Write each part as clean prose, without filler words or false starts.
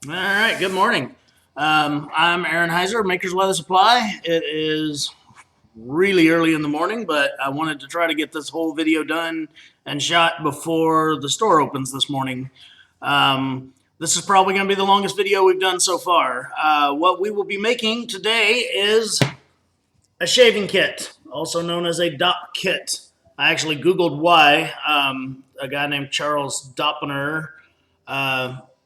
All right, good morning. I'm Aaron Heiser, Maker's Leather Supply. It is really early in the morning, but I wanted to try to get this whole video done and shot before the store opens this morning. This is probably going to be the longest video we've done so far. What we will be making today is a shaving kit, also known as a Dopp Kit. I actually Googled why. A guy named Charles Doppner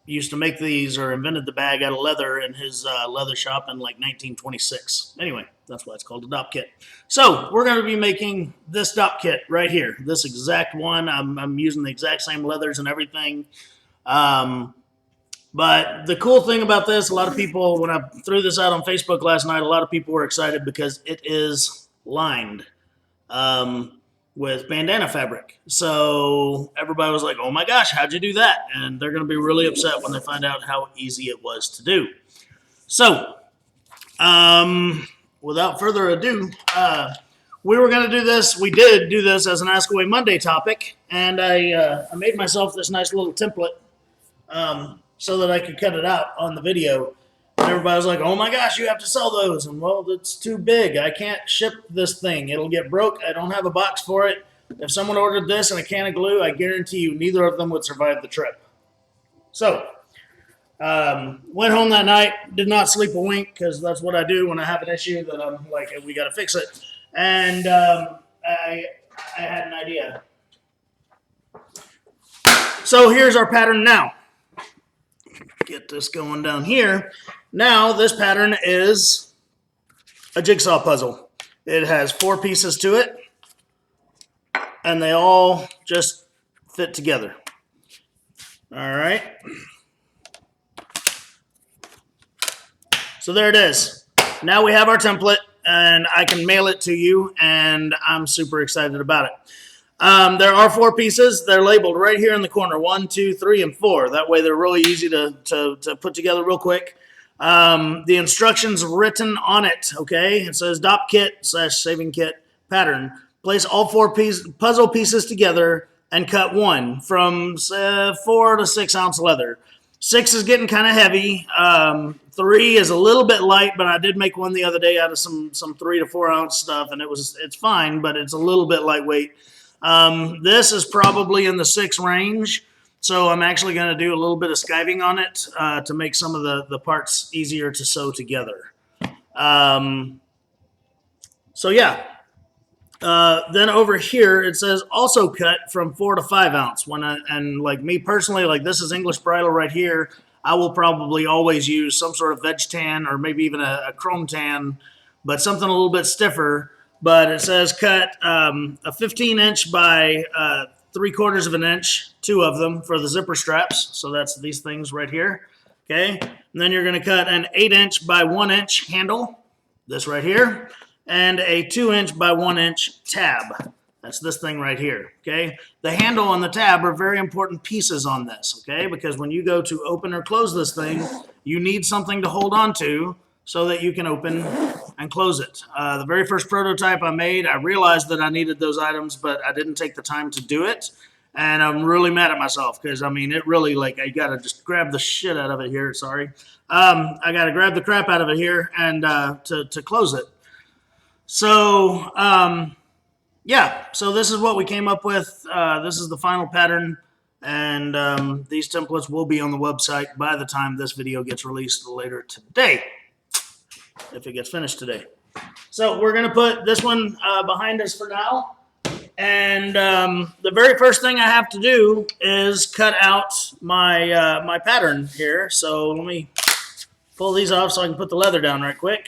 used to make these or invented the bag out of leather in his leather shop in like 1926. Anyway, that's why it's called a Dopp Kit. So we're going to be making this Dopp Kit right here, this exact one. I'm using the exact same leathers and everything. But the cool thing about this, a lot of people, when I threw this out on Facebook last night, a lot of people were excited because it is lined with bandana fabric. So everybody was like, oh my gosh, how'd you do that? And they're going to be really upset when they find out how easy it was to do. So without further ado, we were going to do this. We did do this as an Ask Away Monday topic. And I made myself this nice little template so that I could cut it out on the video. And everybody was like, oh my gosh, you have to sell those. And well, it's too big. I can't ship this thing. It'll get broke. I don't have a box for it. If someone ordered this and a can of glue, I guarantee you neither of them would survive the trip. So, went home that night, did not sleep a wink because that's what I do when I have an issue that I'm like, we got to fix it. And I had an idea. So here's our pattern now. Get this going down here. Now this pattern is a jigsaw puzzle. It has 4 pieces to it, and they all just fit together. All right. So there it is. Now we have our template, and I can mail it to you, and I'm super excited about it. There are 4 pieces. They're labeled right here in the corner, 1, 2, 3, and 4. That way they're really easy to put together real quick. The instructions written on it, okay? It says Dopp Kit / shaving kit pattern. Place all 4 puzzle pieces together and cut 1 from 4 to 6 ounce leather. 6 is getting kind of heavy. 3 is a little bit light, but I did make one the other day out of some 3 to 4 ounce stuff, and it's fine, but it's a little bit lightweight. This is probably in the 6 range, so I'm actually going to do a little bit of skiving on it to make some of the parts easier to sew together. So yeah. Then over here it says also cut from 4 to 5 ounce. And like me personally, like this is English Bridle right here. I will probably always use some sort of Veg Tan or maybe even a chrome tan, but something a little bit stiffer. But it says cut a 15-inch by 3/4 of an inch, 2 of them for the zipper straps. So that's these things right here. Okay. And then you're going to cut an 8-inch by 1-inch handle, this right here, and a 2-inch by 1-inch tab. That's this thing right here. Okay. The handle and the tab are very important pieces on this. Okay. Because when you go to open or close this thing, you need something to hold on to so that you can open and close it. The very first prototype I made, I realized that I needed those items, but I didn't take the time to do it. And I'm really mad at myself because, I mean, it really, like, I got to just grab the shit out of it here. Sorry. I got to grab the crap out of it here and to close it. So, yeah. So this is what we came up with. This is the final pattern. And these templates will be on the website by the time this video gets released later today, if it gets finished today. So we're going to put this one behind us for now. And the very first thing I have to do is cut out my my pattern here. So let me pull these off so I can put the leather down right quick.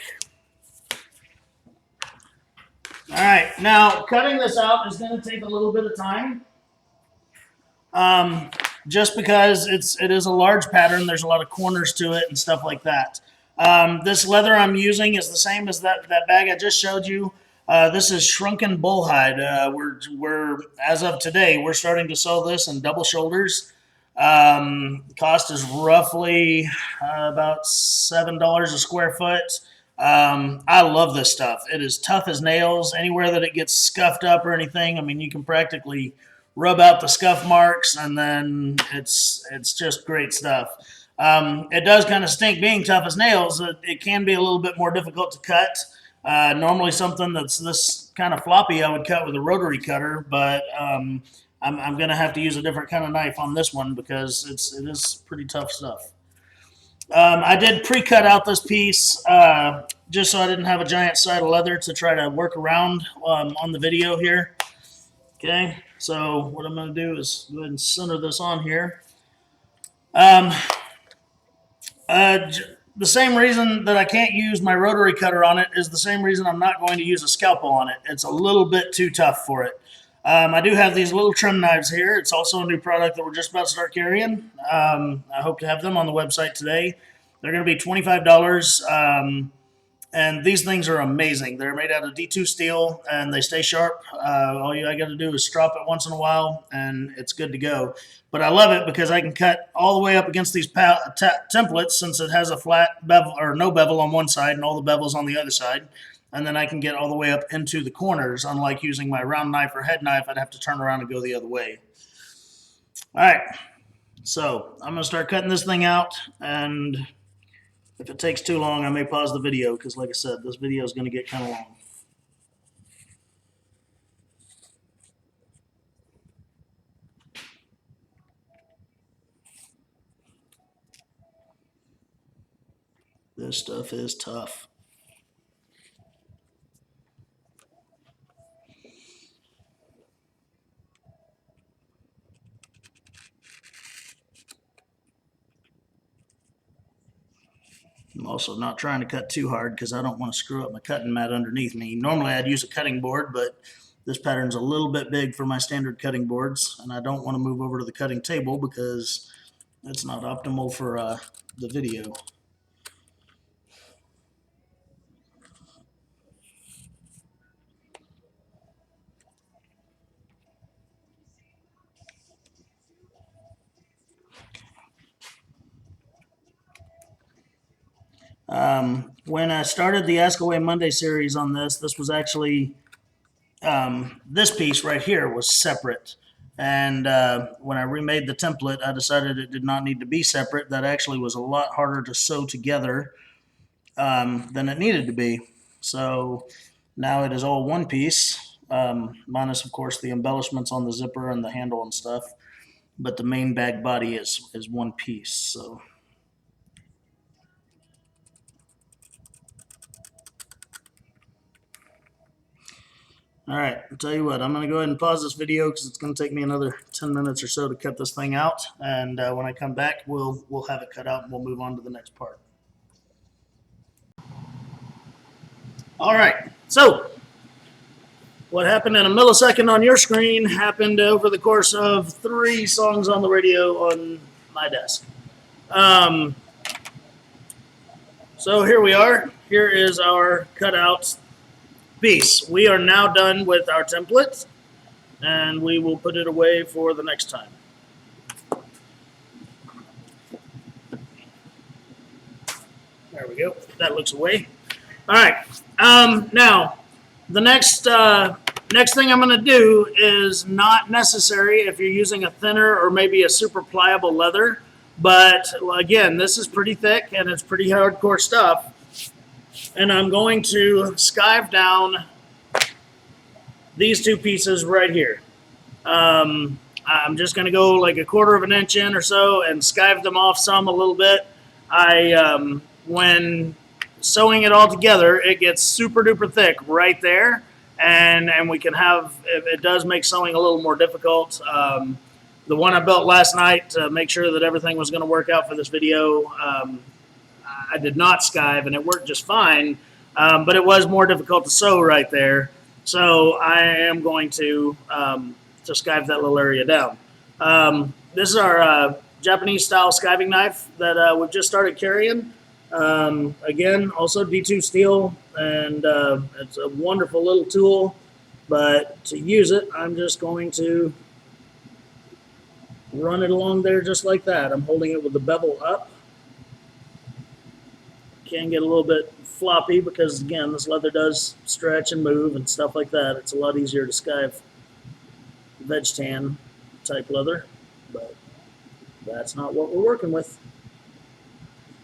All right, now cutting this out is going to take a little bit of time. Just because it is a large pattern, there's a lot of corners to it and stuff like that. This leather I'm using is the same as that bag I just showed you. This is shrunken bullhide. We're as of today, we're starting to sell this in double shoulders. Cost is roughly about $7 a square foot. I love this stuff. It is tough as nails. Anywhere that it gets scuffed up or anything, I mean, you can practically rub out the scuff marks, and then it's just great stuff. It does kind of stink being tough as nails. It can be a little bit more difficult to cut. Normally something that's this kind of floppy I would cut with a rotary cutter, but I'm going to have to use a different kind of knife on this one because it is pretty tough stuff. I did pre-cut out this piece just so I didn't have a giant side of leather to try to work around on the video here. Okay, so what I'm going to do is go ahead and center this on here. The same reason that I can't use my rotary cutter on it is the same reason I'm not going to use a scalpel on it. It's a little bit too tough for it. I do have these little trim knives here. It's also a new product that we're just about to start carrying. I hope to have them on the website today. They're going to be $25. And these things are amazing. They're made out of D2 steel, and they stay sharp. All I got to do is strop it once in a while, and it's good to go. But I love it because I can cut all the way up against these templates since it has a flat bevel or no bevel on one side and all the bevels on the other side. And then I can get all the way up into the corners. Unlike using my round knife or head knife, I'd have to turn around and go the other way. All right, so I'm going to start cutting this thing out, and if it takes too long, I may pause the video because, like I said, this video is going to get kind of long. This stuff is tough. I'm also not trying to cut too hard because I don't want to screw up my cutting mat underneath me. Normally I'd use a cutting board, but this pattern's a little bit big for my standard cutting boards, and I don't want to move over to the cutting table because it's not optimal for the video. When I started the Ask Away Monday series on this was actually, this piece right here was separate. And when I remade the template, I decided it did not need to be separate. That actually was a lot harder to sew together than it needed to be. So now it is all one piece, minus, of course, the embellishments on the zipper and the handle and stuff. But the main bag body is one piece. So. All right, I'll tell you what, I'm going to go ahead and pause this video because it's going to take me another 10 minutes or so to cut this thing out. And when I come back, we'll have it cut out and we'll move on to the next part. All right, so what happened in a millisecond on your screen happened over the course of 3 songs on the radio on my desk. So here we are. Here is our cutout piece. We are now done with our template, and we will put it away for the next time. There we go. That looks away. All right. Now, the next thing I'm going to do is not necessary if you're using a thinner or maybe a super pliable leather. But again, this is pretty thick and it's pretty hardcore stuff. And I'm going to skive down these 2 pieces right here. I'm just going to go like a 1/4 of an inch in or so and skive them off some a little bit. When sewing it all together, it gets super duper thick right there, and we can have, it does make sewing a little more difficult. The one I built last night to make sure that everything was going to work out for this video, I did not skive, and it worked just fine, but it was more difficult to sew right there. So I am going to skive that little area down. This is our Japanese-style skiving knife that we've just started carrying. Again, also D2 steel, and it's a wonderful little tool, but to use it, I'm just going to run it along there just like that. I'm holding it with the bevel up. Can get a little bit floppy because, again, this leather does stretch and move and stuff like that. It's a lot easier to skive Veg Tan type leather, but that's not what we're working with.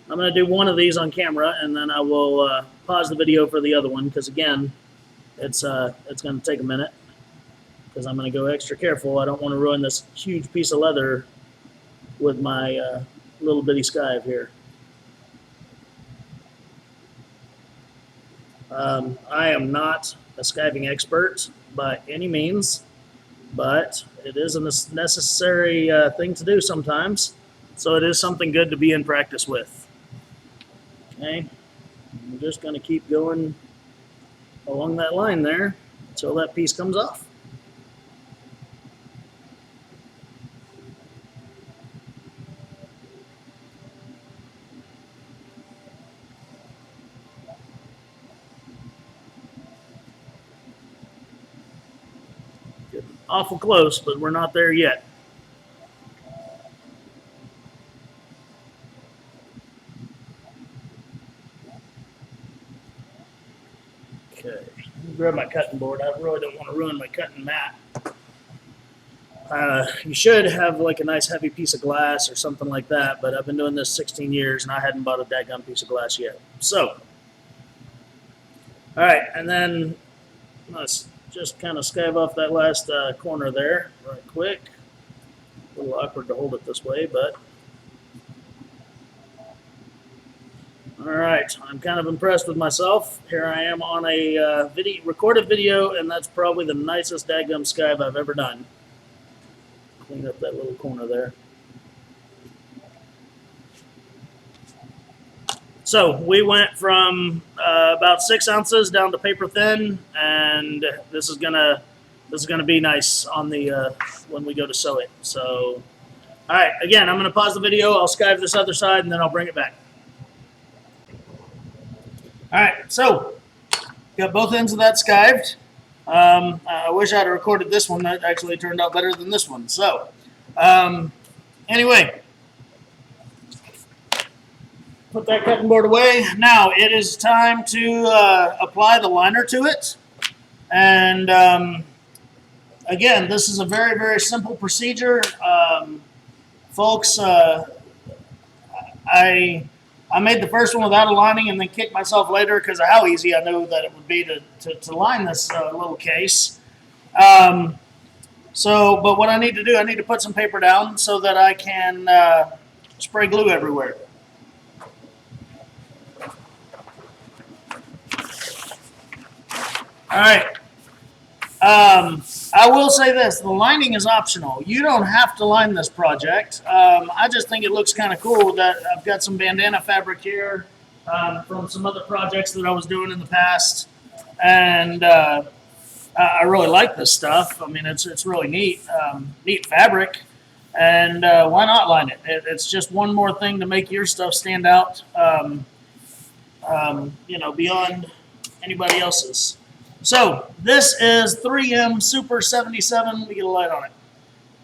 I'm going to do one of these on camera, and then I will pause the video for the other one, because again, it's going to take a minute, because I'm going to go extra careful. I don't want to ruin this huge piece of leather with my little bitty skive here. I am not a skiving expert by any means, but it is a necessary thing to do sometimes. So it is something good to be in practice with. Okay, I'm just going to keep going along that line there until that piece comes off. Getting awful close, but we're not there yet. Okay, grab my cutting board. I really don't want to ruin my cutting mat. You should have like a nice heavy piece of glass or something like that, but I've been doing this 16 years and I hadn't bought a dadgum piece of glass yet. So, all right, and then let's just kind of skive off that last corner there right quick. A little awkward to hold it this way, but all right, I'm kind of impressed with myself. Here I am on a recorded video, and that's probably the nicest dadgum skive I've ever done. Clean up that little corner there. So we went from about 6 ounces down to paper thin, and this is gonna be nice on the when we go to sew it. So, all right, again, I'm gonna pause the video. I'll skive this other side, and then I'll bring it back. All right, so got both ends of that skived. I wish I had recorded this one. That actually turned out better than this one. So, anyway, put that cutting board away. Now it is time to apply the liner to it. And again, this is a very, very simple procedure. Folks, I made the first one without a lining and then kicked myself later because of how easy I knew that it would be to line this little case. But what I need to do, I need to put some paper down so that I can spray glue everywhere. All right. I will say this, the lining is optional. You don't have to line this project. I just think it looks kind of cool that I've got some bandana fabric here from some other projects that I was doing in the past. And I really like this stuff. I mean, it's really neat, neat fabric. And why not line it? It's just one more thing to make your stuff stand out, you know, beyond anybody else's. So this is 3M Super 77. Let me get a light on it.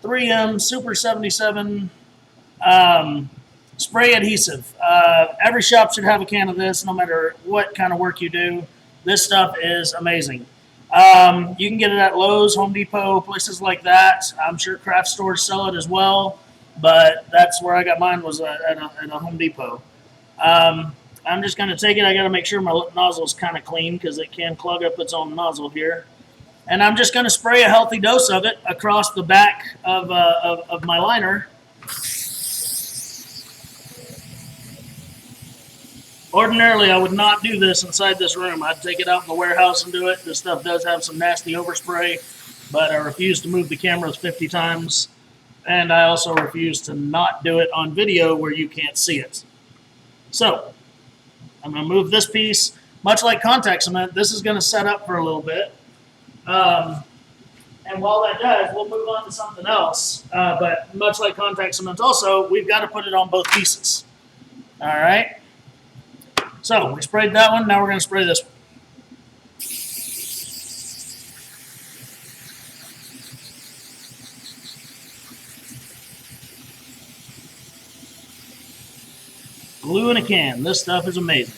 3M Super 77 spray adhesive. Every shop should have a can of this, no matter what kind of work you do. This stuff is amazing. You can get it at Lowe's, Home Depot, places like that. I'm sure craft stores sell it as well, but that's where I got mine, was at a Home Depot. I'm just going to take it. I got to make sure my nozzle is kind of clean because it can clog up its own nozzle here. And I'm just going to spray a healthy dose of it across the back of my liner. Ordinarily, I would not do this inside this room. I'd take it out in the warehouse and do it. This stuff does have some nasty overspray, but I refuse to move the cameras 50 times. And I also refuse to not do it on video where you can't see it. So I'm going to move this piece. Much like contact cement, this is going to set up for a little bit. And while that does, we'll move on to something else. But much like contact cement also, we've got to put it on both pieces. All right. So we sprayed that one. Now we're going to spray this one. Glue in a can. This stuff is amazing.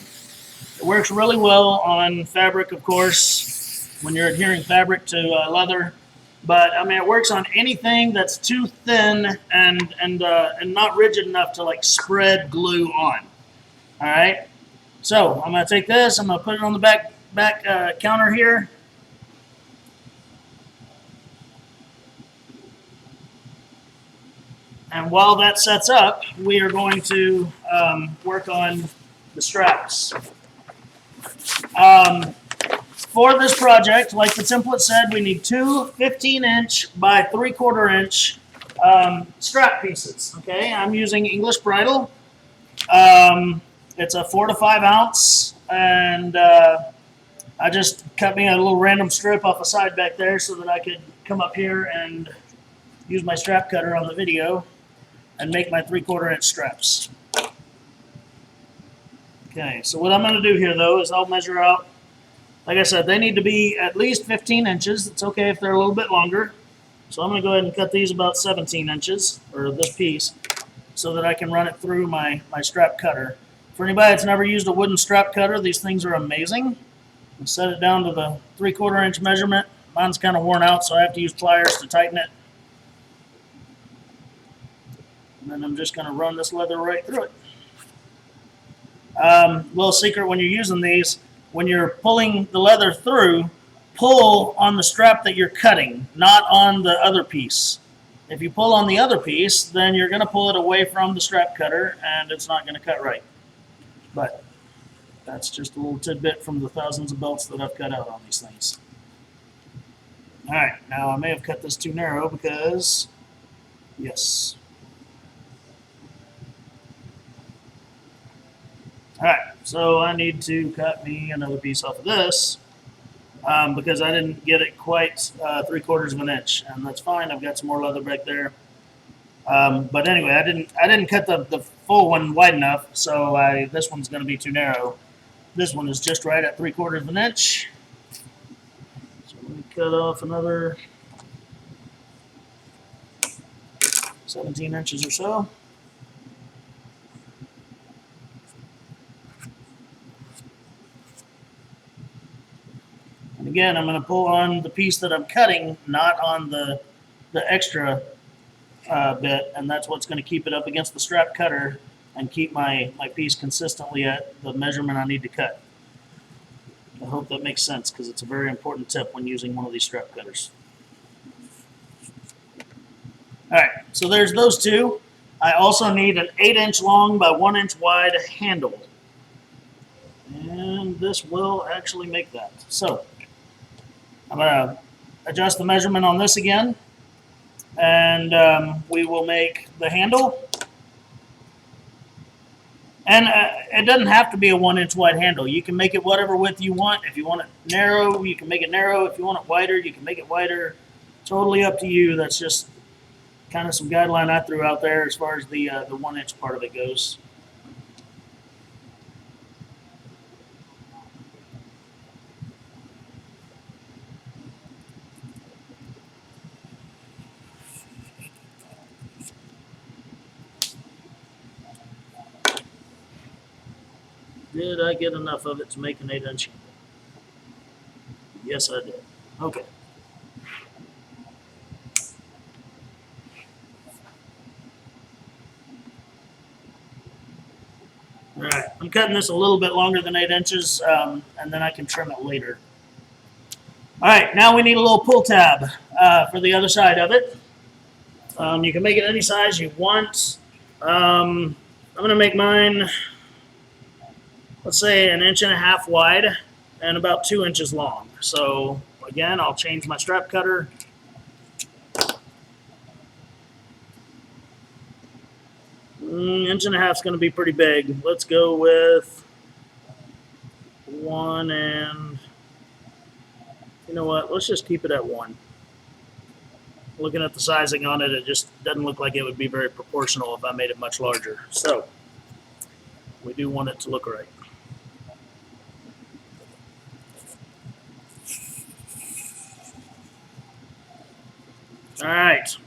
It works really well on fabric, of course, when you're adhering fabric to leather. But I mean, it works on anything that's too thin and not rigid enough to like spread glue on. All right. So I'm going to take this. I'm going to put it on the back counter here. And while that sets up, we are going to work on the straps. For this project, like the template said, we need two 15-inch by 3/4 inch strap pieces. Okay, I'm using English Bridle. It's a 4 to 5 ounce, and I just cut me a little random strip off the side back there so that I could come up here and use my strap cutter on the video and make my 3/4 inch straps. Okay, so what I'm going to do here though is I'll measure out. Like I said, they need to be at least 15 inches. It's okay if they're a little bit longer. So I'm going to go ahead and cut these about 17 inches, or this piece, so that I can run it through my strap cutter. For anybody that's never used a wooden strap cutter, these things are amazing. I set it down to the 3/4 inch measurement. Mine's kind of worn out, so I have to use pliers to tighten it. And then I'm just going to run this leather right through it. Little secret when you're using these, when you're pulling the leather through, pull on the strap that you're cutting, not on the other piece. If you pull on the other piece, then you're going to pull it away from the strap cutter and it's not going to cut right. But that's just a little tidbit from the thousands of belts that I've cut out on these things. All right, now I may have cut this too narrow because, yes. All right, so I need to cut me another piece off of this because I didn't get it quite 3/4 of an inch, and that's fine. I've got some more leather back there. But anyway, I didn't cut the full one wide enough, so this one's going to be too narrow. This one is just right at 3/4 of an inch. So let me cut off another 17 inches or so. And again, I'm going to pull on the piece that I'm cutting, not on the extra bit, and that's what's going to keep it up against the strap cutter and keep my piece consistently at the measurement I need to cut. I hope that makes sense because it's a very important tip when using one of these strap cutters. All right, so there's those two. I also need an 8-inch long by 1 inch wide handle. And this will actually make that. So I'm going to adjust the measurement on this again, and we will make the handle. And it doesn't have to be a 1 inch wide handle. You can make it whatever width you want. If you want it narrow, you can make it narrow. If you want it wider, you can make it wider. Totally up to you. That's just kind of some guideline I threw out there as far as the 1 inch part of it goes. Did I get enough of it to make an 8-inch? Yes, I did. Okay. All right, I'm cutting this a little bit longer than 8 inches, and then I can trim it later. All right, now we need a little pull tab for the other side of it. You can make it any size you want. I'm going to make mine, let's say, 1.5 inches wide and about 2 inches long. So again, I'll change my strap cutter. Inch and a half is going to be pretty big. Let's go with 1, and you know what? Let's just keep it at 1. Looking at the sizing on it, it just doesn't look like it would be very proportional if I made it much larger. So we do want it to look right. All right.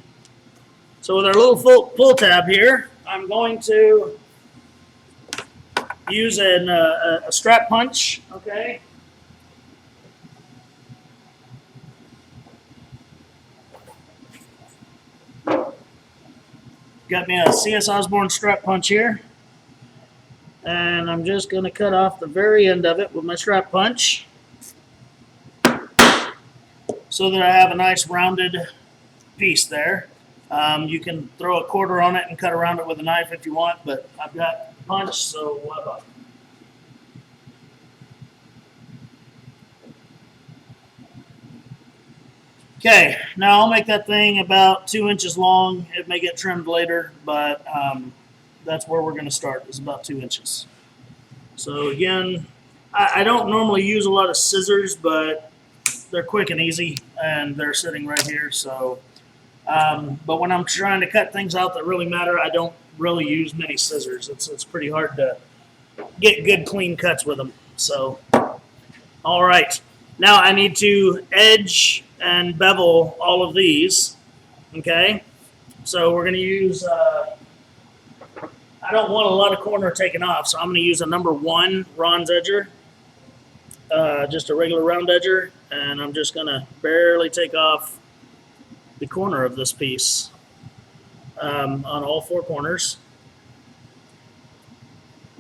So with our little pull tab here, I'm going to use a strap punch, okay? Got me a CS Osborne strap punch here. And I'm just going to cut off the very end of it with my strap punch so that I have a nice rounded piece there. You can throw a quarter on it and cut around it with a knife if you want, but I've got punch, so what about it? Okay, now I'll make that thing about 2 inches long. It may get trimmed later, but that's where we're going to start, is about 2 inches. So again, I don't normally use a lot of scissors, but they're quick and easy, and they're sitting right here. So, but when I'm trying to cut things out that really matter, I don't really use many scissors. It's pretty hard to get good clean cuts with them. So, all right. Now I need to edge and bevel all of these. Okay. So we're going to use, I don't want a lot of corner taken off, so I'm going to use a number 1 Ron's edger, just a regular round edger, and I'm just going to barely take off the corner of this piece on all 4 corners.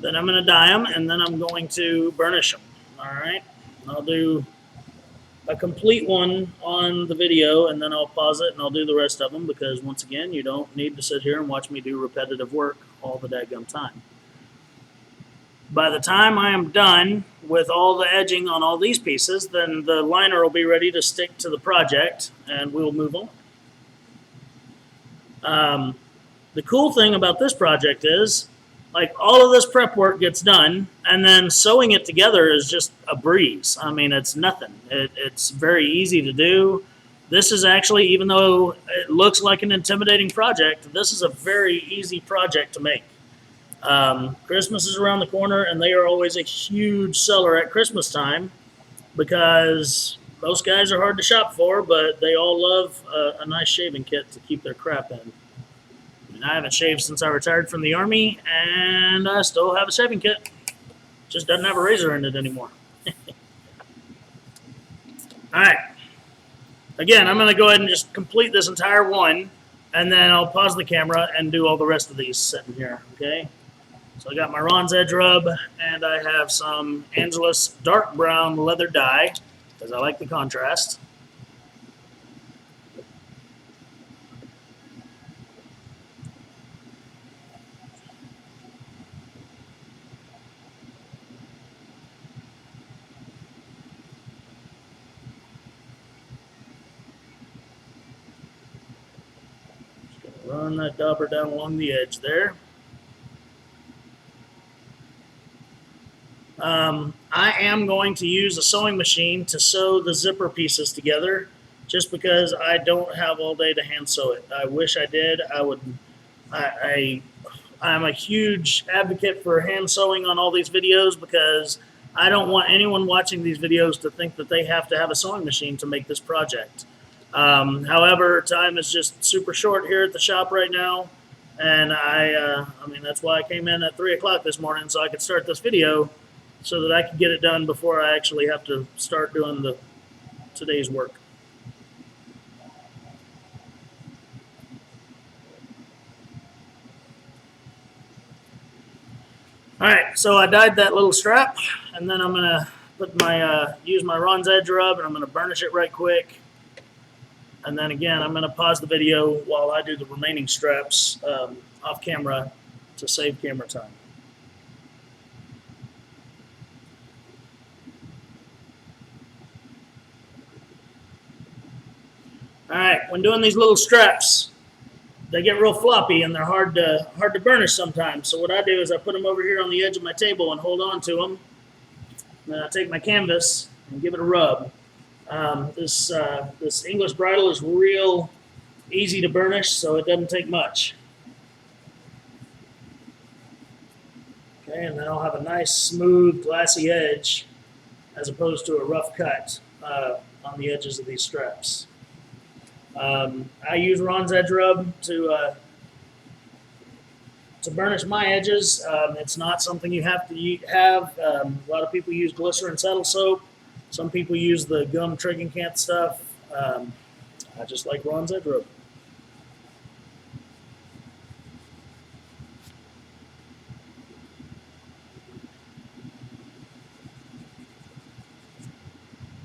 Then I'm going to dye them, and then I'm going to burnish them. All right. I'll do a complete one on the video, and then I'll pause it and I'll do the rest of them, because once again, you don't need to sit here and watch me do repetitive work all the daggum time. By the time I am done with all the edging on all these pieces, then the liner will be ready to stick to the project, and we'll move on. The cool thing about this project is, like, all of this prep work gets done, and then sewing it together is just a breeze. I mean, it's nothing. It's very easy to do. This is actually, even though it looks like an intimidating project, this is a very easy project to make. Christmas is around the corner, and they are always a huge seller at Christmas time, because most guys are hard to shop for, but they all love a nice shaving kit to keep their crap in. I haven't shaved since I retired from the Army, and I still have a shaving kit. Just doesn't have a razor in it anymore. All right. Again, I'm going to go ahead and just complete this entire one, and then I'll pause the camera and do all the rest of these sitting here, okay? So I got my Ron's Edge Rub, and I have some Angelus dark brown leather dye, because I like the contrast. Run that dauber down along the edge there. I am going to use a sewing machine to sew the zipper pieces together, just because I don't have all day to hand sew it. I wish I did. I'm a huge advocate for hand sewing on all these videos, because I don't want anyone watching these videos to think that they have to have a sewing machine to make this project. However, time is just super short here at the shop right now, and I mean, that's why I came in at 3 o'clock this morning, so I could start this video so that I could get it done before I actually have to start doing today's work. All right, so I dyed that little strap, and then I'm gonna put use my Ron's Edge Rub, and I'm gonna burnish it right quick. And then again, I'm gonna pause the video while I do the remaining straps off camera to save camera time. All right, when doing these little straps, they get real floppy and they're hard to burnish sometimes. So what I do is I put them over here on the edge of my table and hold on to them. Then I take my canvas and give it a rub. This English Bridle is real easy to burnish, so it doesn't take much. Okay, and then I'll have a nice, smooth, glassy edge as opposed to a rough cut on the edges of these straps. I use Ron's Edge Rub to burnish my edges. It's not something you have to have. A lot of people use glycerin settle soap. Some people use the gum Triggencant stuff. I just like Ron's Edge Rub.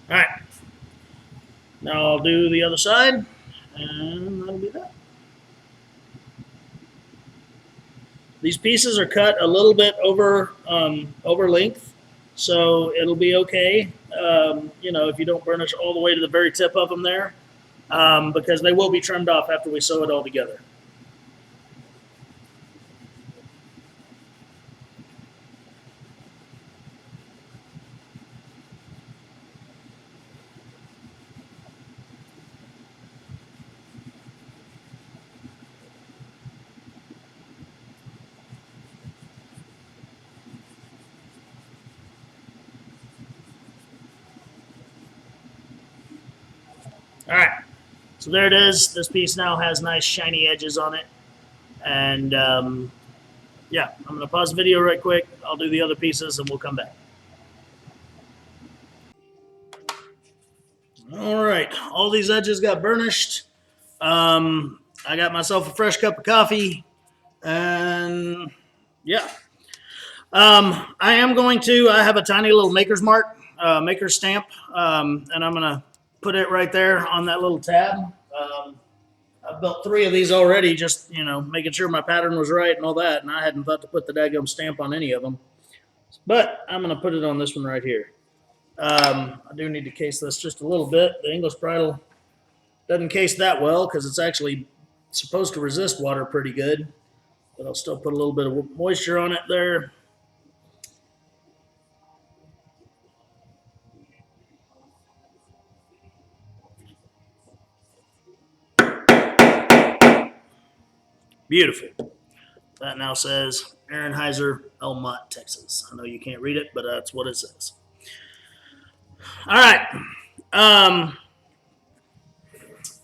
All right. Now I'll do the other side, and that'll be that. These pieces are cut a little bit over length, so it'll be okay. You know, if you don't burnish all the way to the very tip of them there, because they will be trimmed off after we sew it all together. All right, so there it is. This piece now has nice shiny edges on it. And yeah, I'm going to pause the video right quick. I'll do the other pieces and we'll come back. All right, all these edges got burnished. I got myself a fresh cup of coffee, and yeah. I am going to, I have a tiny little maker's mark, maker's stamp, and I'm going to put it right there on that little tab. I've built 3 of these already, just, you know, making sure my pattern was right and all that, and I hadn't thought to put the daggum stamp on any of them. But I'm going to put it on this one right here. I do need to case this just a little bit. The English Bridle doesn't case that well because it's actually supposed to resist water pretty good, but I'll still put a little bit of moisture on it there. Beautiful. That now says Ehrenheiser, Elmont, Texas. I know you can't read it, but that's what it says. All right.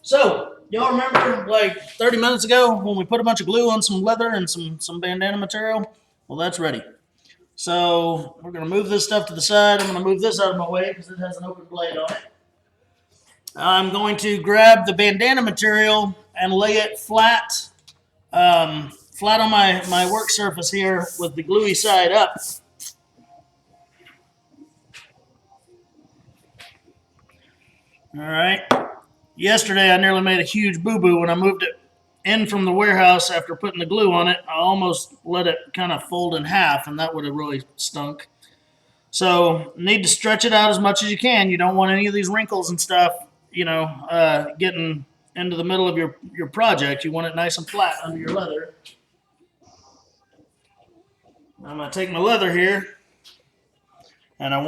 So, y'all remember like 30 minutes ago when we put a bunch of glue on some leather and some bandana material? Well, that's ready. So, we're going to move this stuff to the side. I'm going to move this out of my way because it has an open blade on it. I'm going to grab the bandana material and lay it flat flat on my work surface here with the gluey side up. All right. Yesterday, I nearly made a huge boo-boo when I moved it in from the warehouse after putting the glue on it. I almost let it kind of fold in half, and that would have really stunk. So, need to stretch it out as much as you can. You don't want any of these wrinkles and stuff, you know, getting into the middle of your project. You want it nice and flat under your leather. I'm going to take my leather here, and I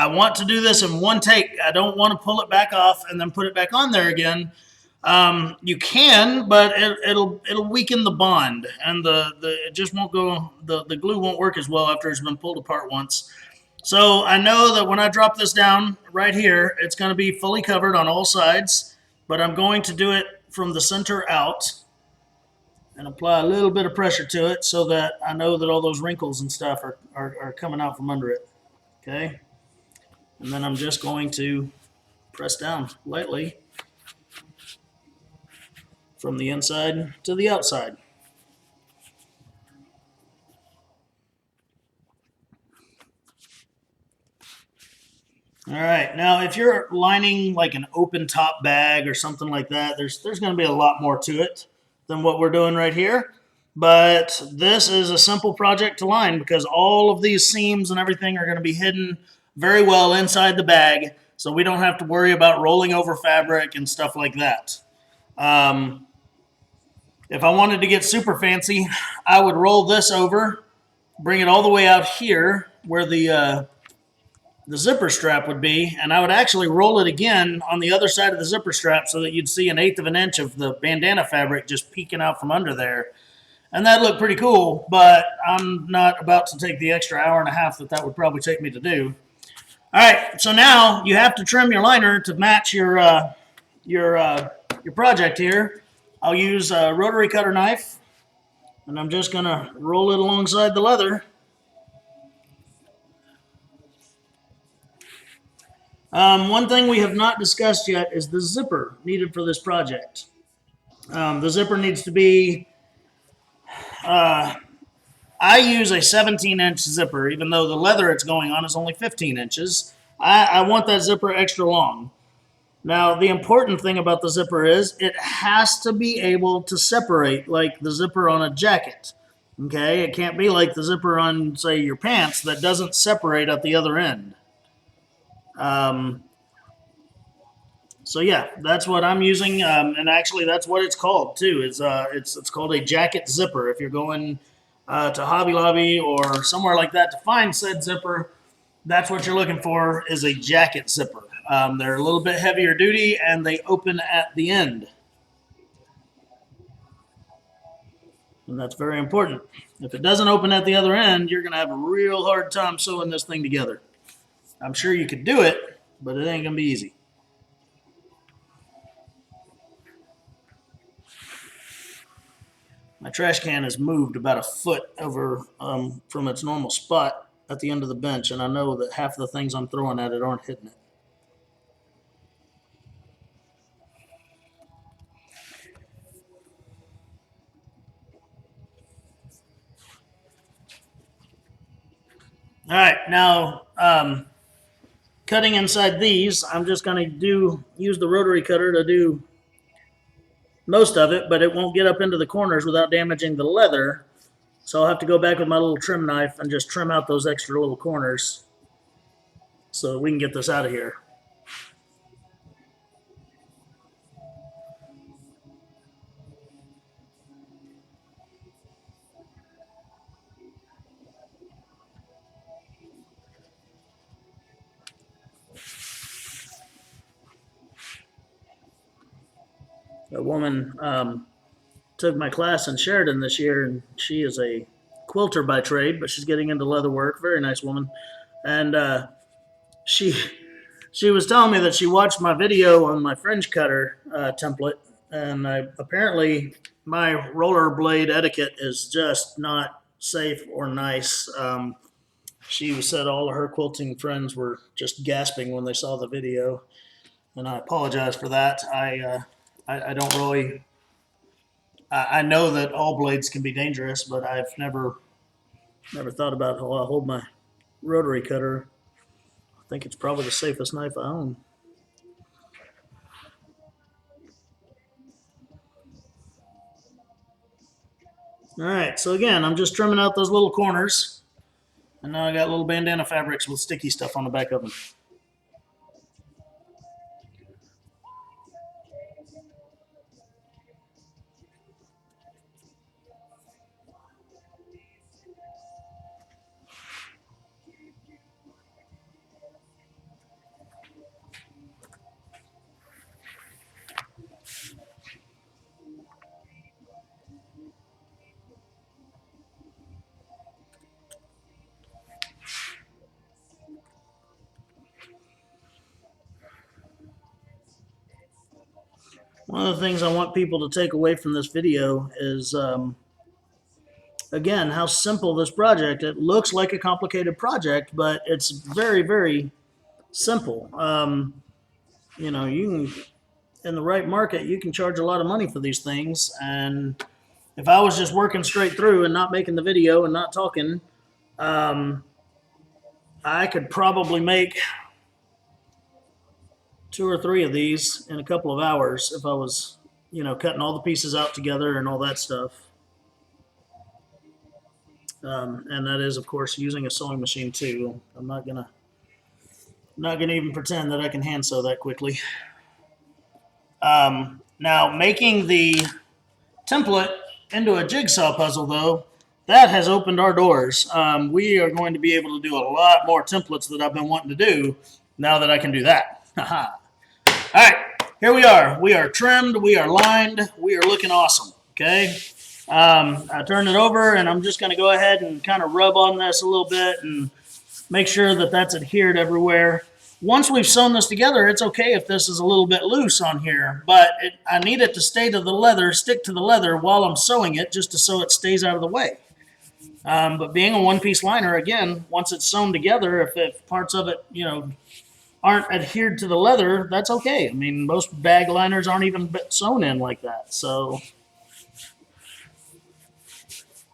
want to do this in one take. I don't want to pull it back off and then put it back on there again. You can, but it'll weaken the bond, and it just won't go. The glue won't work as well after it's been pulled apart once. So I know that when I drop this down right here, it's going to be fully covered on all sides, but I'm going to do it from the center out and apply a little bit of pressure to it so that I know that all those wrinkles and stuff are coming out from under it. Okay. And then I'm just going to press down lightly from the inside to the outside. All right, now if you're lining like an open top bag or something like that, there's going to be a lot more to it than what we're doing right here. But this is a simple project to line because all of these seams and everything are going to be hidden very well inside the bag, so we don't have to worry about rolling over fabric and stuff like that. If I wanted to get super fancy, I would roll this over, bring it all the way out here where the zipper strap would be, and I would actually roll it again on the other side of the zipper strap so that you'd see 1/8 of an inch of the bandana fabric just peeking out from under there. And that looked pretty cool, but I'm not about to take the extra hour and a half that would probably take me to do. All right, so now you have to trim your liner to match your project here. I'll use a rotary cutter knife, and I'm just going to roll it alongside the leather. One thing we have not discussed yet is the zipper needed for this project. The zipper needs to be, I use a 17-inch zipper, even though the leather it's going on is only 15 inches. I want that zipper extra long. Now, the important thing about the zipper is it has to be able to separate like the zipper on a jacket. Okay, it can't be like the zipper on, say, your pants that doesn't separate at the other end. So yeah, that's what I'm using, and actually that's what it's called too. It's called a jacket zipper. If you're going to Hobby Lobby or somewhere like that to find said zipper, that's what you're looking for is a jacket zipper. They're a little bit heavier duty and they open at the end. And that's very important. If it doesn't open at the other end, you're going to have a real hard time sewing this thing together. I'm sure you could do it, but it ain't going to be easy. My trash can has moved about a foot over from its normal spot at the end of the bench, and I know that half of the things I'm throwing at it aren't hitting it. All right, now cutting inside these, I'm just going to use the rotary cutter to do most of it, but it won't get up into the corners without damaging the leather. So I'll have to go back with my little trim knife and just trim out those extra little corners so we can get this out of here. A woman took my class in Sheridan this year, and she is a quilter by trade, but she's getting into leather work. Very nice woman. And she was telling me that she watched my video on my fringe cutter template, and apparently my roller blade etiquette is just not safe or nice. She said all of her quilting friends were just gasping when they saw the video, and I apologize for that. I don't really. I know that all blades can be dangerous, but I've never thought about how I hold my rotary cutter. I think it's probably the safest knife I own. All right, so again, I'm just trimming out those little corners, and now I got little bandana fabrics with sticky stuff on the back of them. One of the things I want people to take away from this video is, again, how simple this project. It looks like a complicated project, but it's very, very simple. You know, you can, in the right market, you can charge a lot of money for these things. And if I was just working straight through and not making the video and not talking, I could probably make 2 or 3 of these in a couple of hours if I was, you know, cutting all the pieces out together and all that stuff. And that is, of course, using a sewing machine too. I'm not gonna even pretend that I can hand sew that quickly. Now, making the template into a jigsaw puzzle, though, that has opened our doors. We are going to be able to do a lot more templates that I've been wanting to do now that I can do that. All right, here we are. We are trimmed. We are lined. We are looking awesome, okay? I turned it over, and I'm just going to go ahead and kind of rub on this a little bit and make sure that that's adhered everywhere. Once we've sewn this together, it's okay if this is a little bit loose on here, but I need it to stay to the leather, stick to the leather while I'm sewing it, just so it stays out of the way. But being a one-piece liner, again, once it's sewn together, if parts of it, you know, aren't adhered to the leather, that's okay. I mean, most bag liners aren't even sewn in like that, so.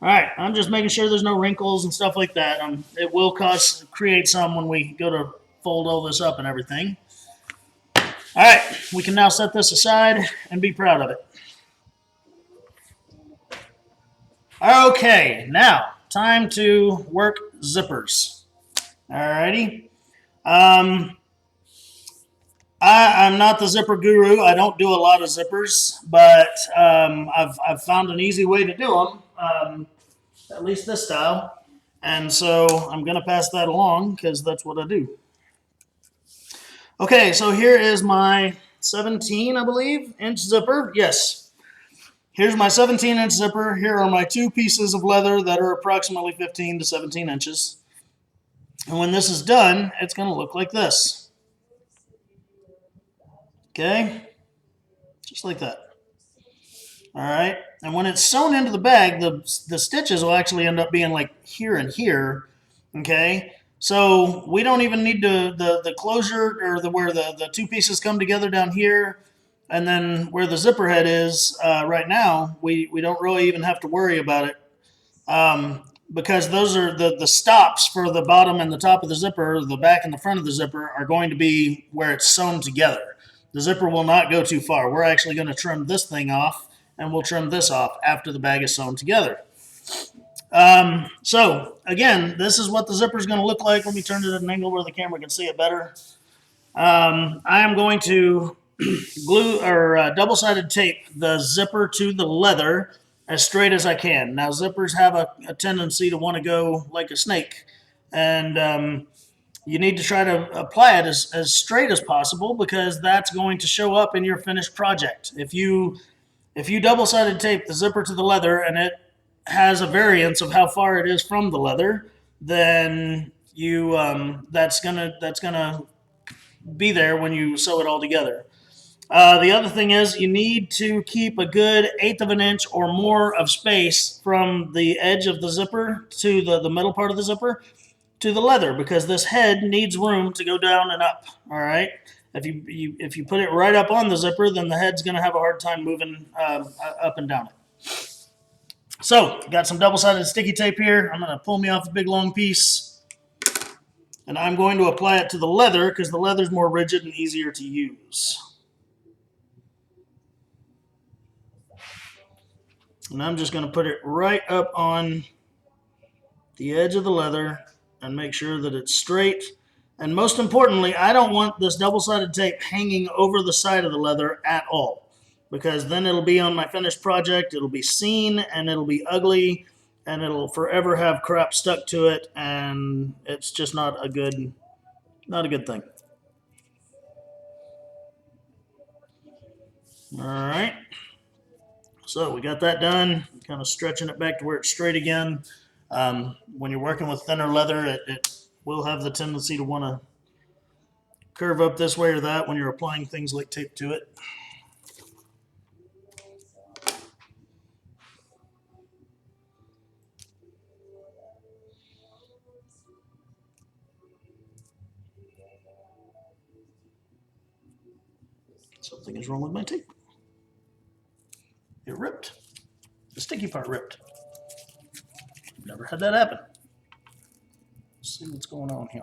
All right, I'm just making sure there's no wrinkles and stuff like that. It will create some when we go to fold all this up and everything. All right, we can now set this aside and be proud of it. Okay, now time to work zippers. Alrighty. I'm not the zipper guru. I don't do a lot of zippers, but I've found an easy way to do them, at least this style. And so I'm going to pass that along because that's what I do. Okay, so here is my 17, I believe, inch zipper. Yes. Here's my 17-inch zipper. Here are my 2 pieces of leather that are approximately 15 to 17 inches. And when this is done, it's going to look like this. Okay? Just like that. All right? And when it's sewn into the bag, the stitches will actually end up being like here and here. Okay? So we don't even need the closure or where the 2 pieces come together down here. And then where the zipper head is right now, we don't really even have to worry about it because those are the stops for the bottom and the top of the zipper, the back and the front of the zipper are going to be where it's sewn together. The zipper will not go too far. We're actually going to trim this thing off, and we'll trim this off after the bag is sewn together. So, again, this is what the zipper is going to look like. Let me turn it at an angle where the camera can see it better. I am going to glue or double-sided tape the zipper to the leather as straight as I can. Now, zippers have a tendency to want to go like a snake, and you need to try to apply it as straight as possible because that's going to show up in your finished project. If you double-sided tape the zipper to the leather and it has a variance of how far it is from the leather, then you that's gonna be there when you sew it all together. The other thing is you need to keep a good 1/8 of an inch or more of space from the edge of the zipper to the middle part of the zipper to the leather because this head needs room to go down and up. All right. If you put it right up on the zipper, then the head's going to have a hard time moving up and down it. So, got some double-sided sticky tape here. I'm going to pull me off a big long piece, and I'm going to apply it to the leather because the leather's more rigid and easier to use. And I'm just going to put it right up on the edge of the leather and make sure that it's straight. And most importantly, I don't want this double-sided tape hanging over the side of the leather at all because then it'll be on my finished project, it'll be seen, and it'll be ugly, and it'll forever have crap stuck to it, and it's just not a good thing. All right. So we got that done, kind of stretching it back to where it's straight again. When you're working with thinner leather, it will have the tendency to want to curve up this way or that when you're applying things like tape to it. Something is wrong with my tape. It ripped. The sticky part ripped. Never had that happen. Let's see what's going on here.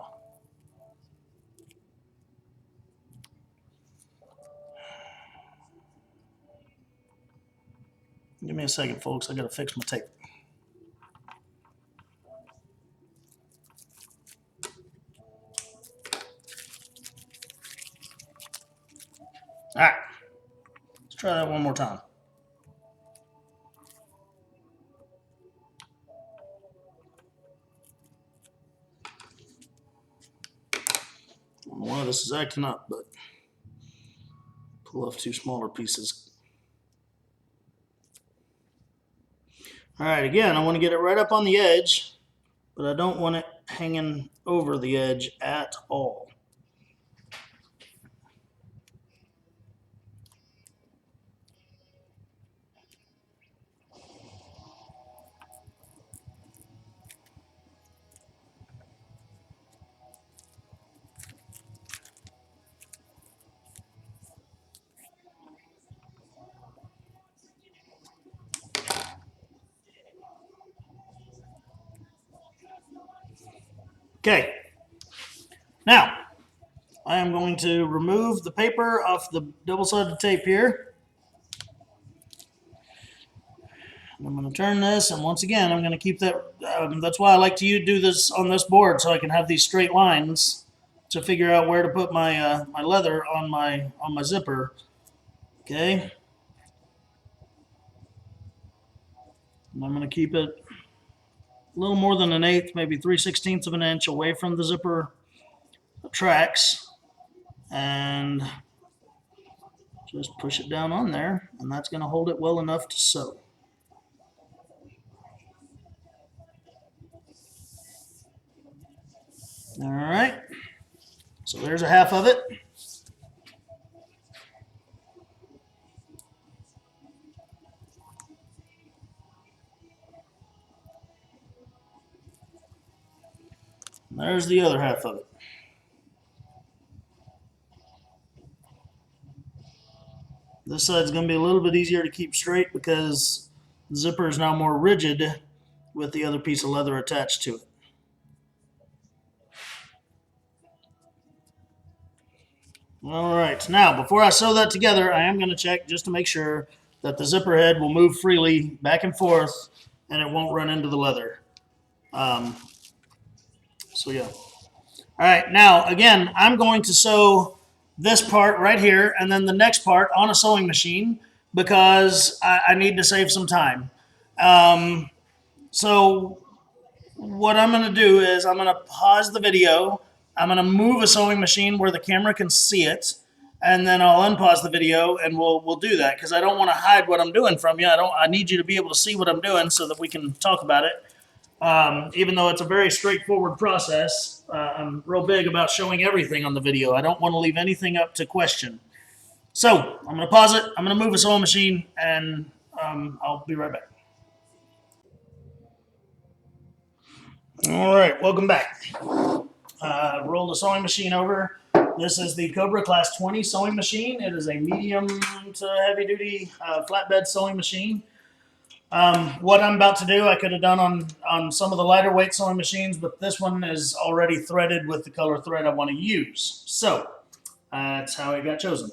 Give me a second, folks. I got to fix my tape. All right. Let's try that one more time. I don't know why this is acting up, but pull off 2 smaller pieces. All right, again, I want to get it right up on the edge, but I don't want it hanging over the edge at all. Okay, now I am going to remove the paper off the double-sided tape here. I'm going to turn this, and once again, I'm going to keep that. That's why I like to do this on this board, so I can have these straight lines to figure out where to put my my leather on my zipper. Okay. And I'm going to keep it a little more than an eighth, maybe 3/16 of an inch away from the zipper tracks, and just push it down on there, and that's going to hold it well enough to sew. All right, so there's a half of it. And there's the other half of it. This side's going to be a little bit easier to keep straight because the zipper is now more rigid with the other piece of leather attached to it. All right, now before I sew that together, I am going to check just to make sure that the zipper head will move freely back and forth and it won't run into the leather. So yeah. All right, now again, I'm going to sew this part right here and then the next part on a sewing machine because I need to save some time. So what I'm going to do is I'm going to pause the video. I'm going to move a sewing machine where the camera can see it, and then I'll unpause the video and we'll do that because I don't want to hide what I'm doing from you. I need you to be able to see what I'm doing so that we can talk about it. Even though it's a very straightforward process, I'm real big about showing everything on the video. I don't want to leave anything up to question. So I'm going to pause it. I'm going to move a sewing machine, and I'll be right back. All right, welcome back. Roll the sewing machine over. This is the Cobra Class 20 sewing machine. It is a medium to heavy duty flatbed sewing machine. What I'm about to do, I could have done on some of the lighter weight sewing machines, but this one is already threaded with the color thread I want to use. So that's how it got chosen.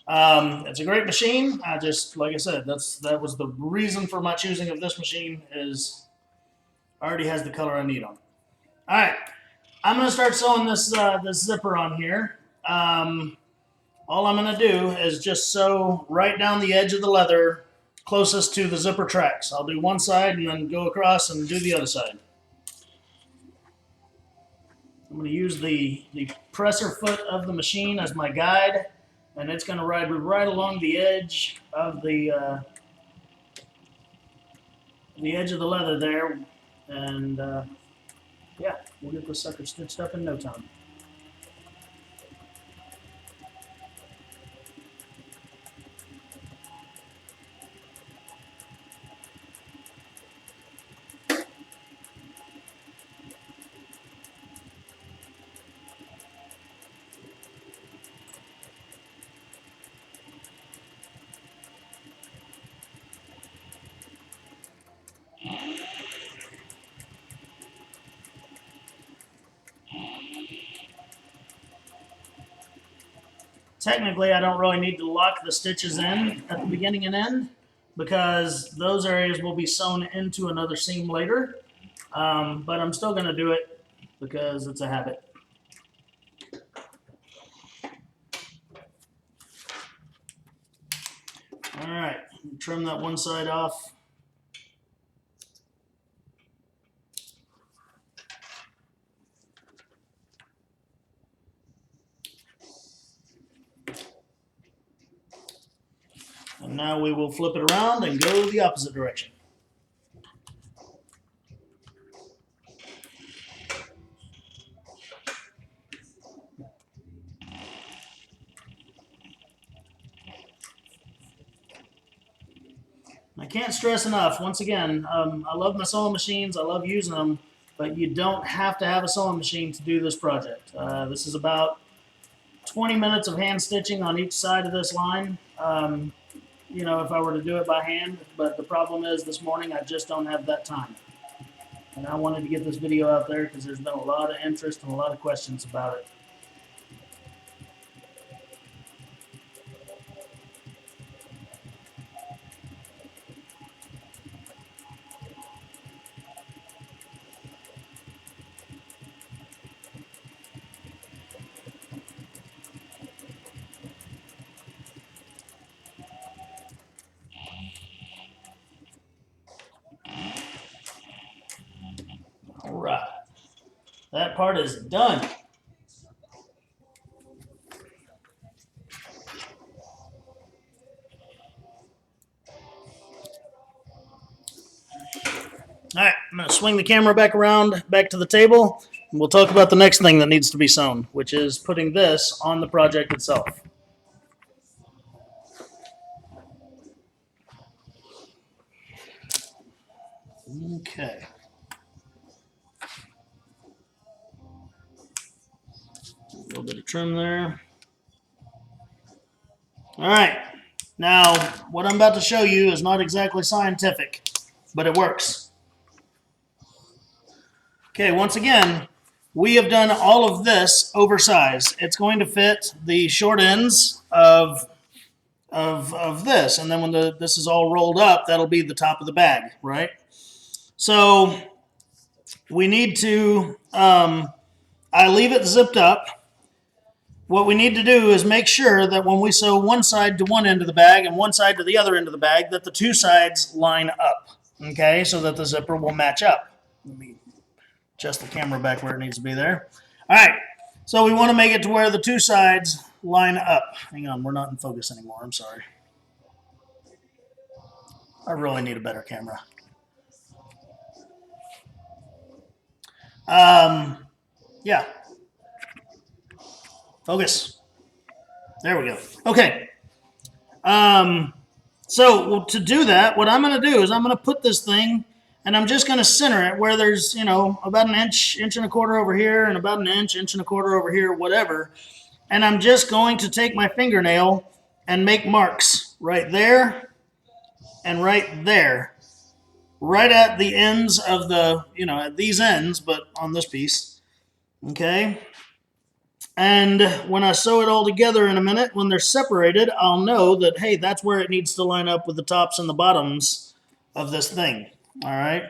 It's a great machine. Like I said, that was the reason for my choosing of this machine is already has the color I need on it. All right, I'm going to start sewing this zipper on here. All I'm going to do is just sew right down the edge of the leather closest to the zipper tracks. I'll do one side and then go across and do the other side. I'm going to use the presser foot of the machine as my guide, and it's going to ride right along the edge of the edge of the leather there. And yeah, we'll get this sucker stitched up in no time. Technically, I don't really need to lock the stitches in at the beginning and end because those areas will be sewn into another seam later. But I'm still going to do it because it's a habit. All right, trim that one side off. And now we will flip it around and go the opposite direction. I can't stress enough, once again, I love my sewing machines, I love using them, but you don't have to have a sewing machine to do this project. This is about 20 minutes of hand stitching on each side of this line. You know, if I were to do it by hand, but the problem is this morning I just don't have that time. And I wanted to get this video out there because there's been a lot of interest and a lot of questions about it. that part is done. All right, I'm going to swing the camera back around, back to the table, and we'll talk about the next thing that needs to be sewn, which is putting this on the project itself. Okay. A little bit of trim there. All right. Now, what I'm about to show you is not exactly scientific, but it works. Okay, once again, we have done all of this oversized. It's going to fit the short ends of this, and then when this is all rolled up, that'll be the top of the bag, right? So we need to, I leave it zipped up. What we need to do is make sure that when we sew one side to one end of the bag and one side to the other end of the bag, that the two sides line up, okay, so that the zipper will match up. Let me adjust the camera back where it needs to be there. All right, so we want to make it to where the two sides line up. Hang on, we're not in focus anymore. I'm sorry. I really need a better camera. Yeah. Focus. There we go. Okay. So to do that, what I'm going to do is I'm going to put this thing, and I'm just going to center it where there's, you know, about an inch, inch and a quarter over here, and about an inch, inch and a quarter over here, whatever. And I'm just going to take my fingernail and make marks right there and right there, right at the ends of the, you know, at these ends, but on this piece. Okay. And when I sew it all together in a minute, when they're separated, I'll know that, hey, that's where it needs to line up with the tops and the bottoms of this thing. All right.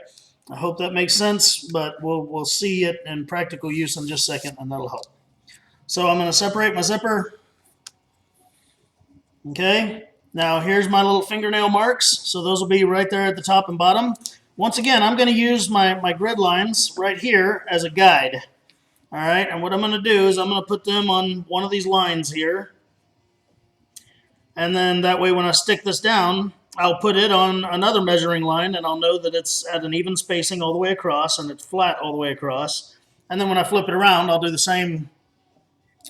I hope that makes sense, but we'll see it in practical use in just a second, and that'll help. So I'm going to separate my zipper. Okay. Now here's my little fingernail marks. So those will be right there at the top and bottom. Once again, I'm going to use my grid lines right here as a guide. All right, and what I'm going to do is I'm going to put them on one of these lines here. And then that way when I stick this down, I'll put it on another measuring line, and I'll know that it's at an even spacing all the way across, and it's flat all the way across. And then when I flip it around, I'll do the same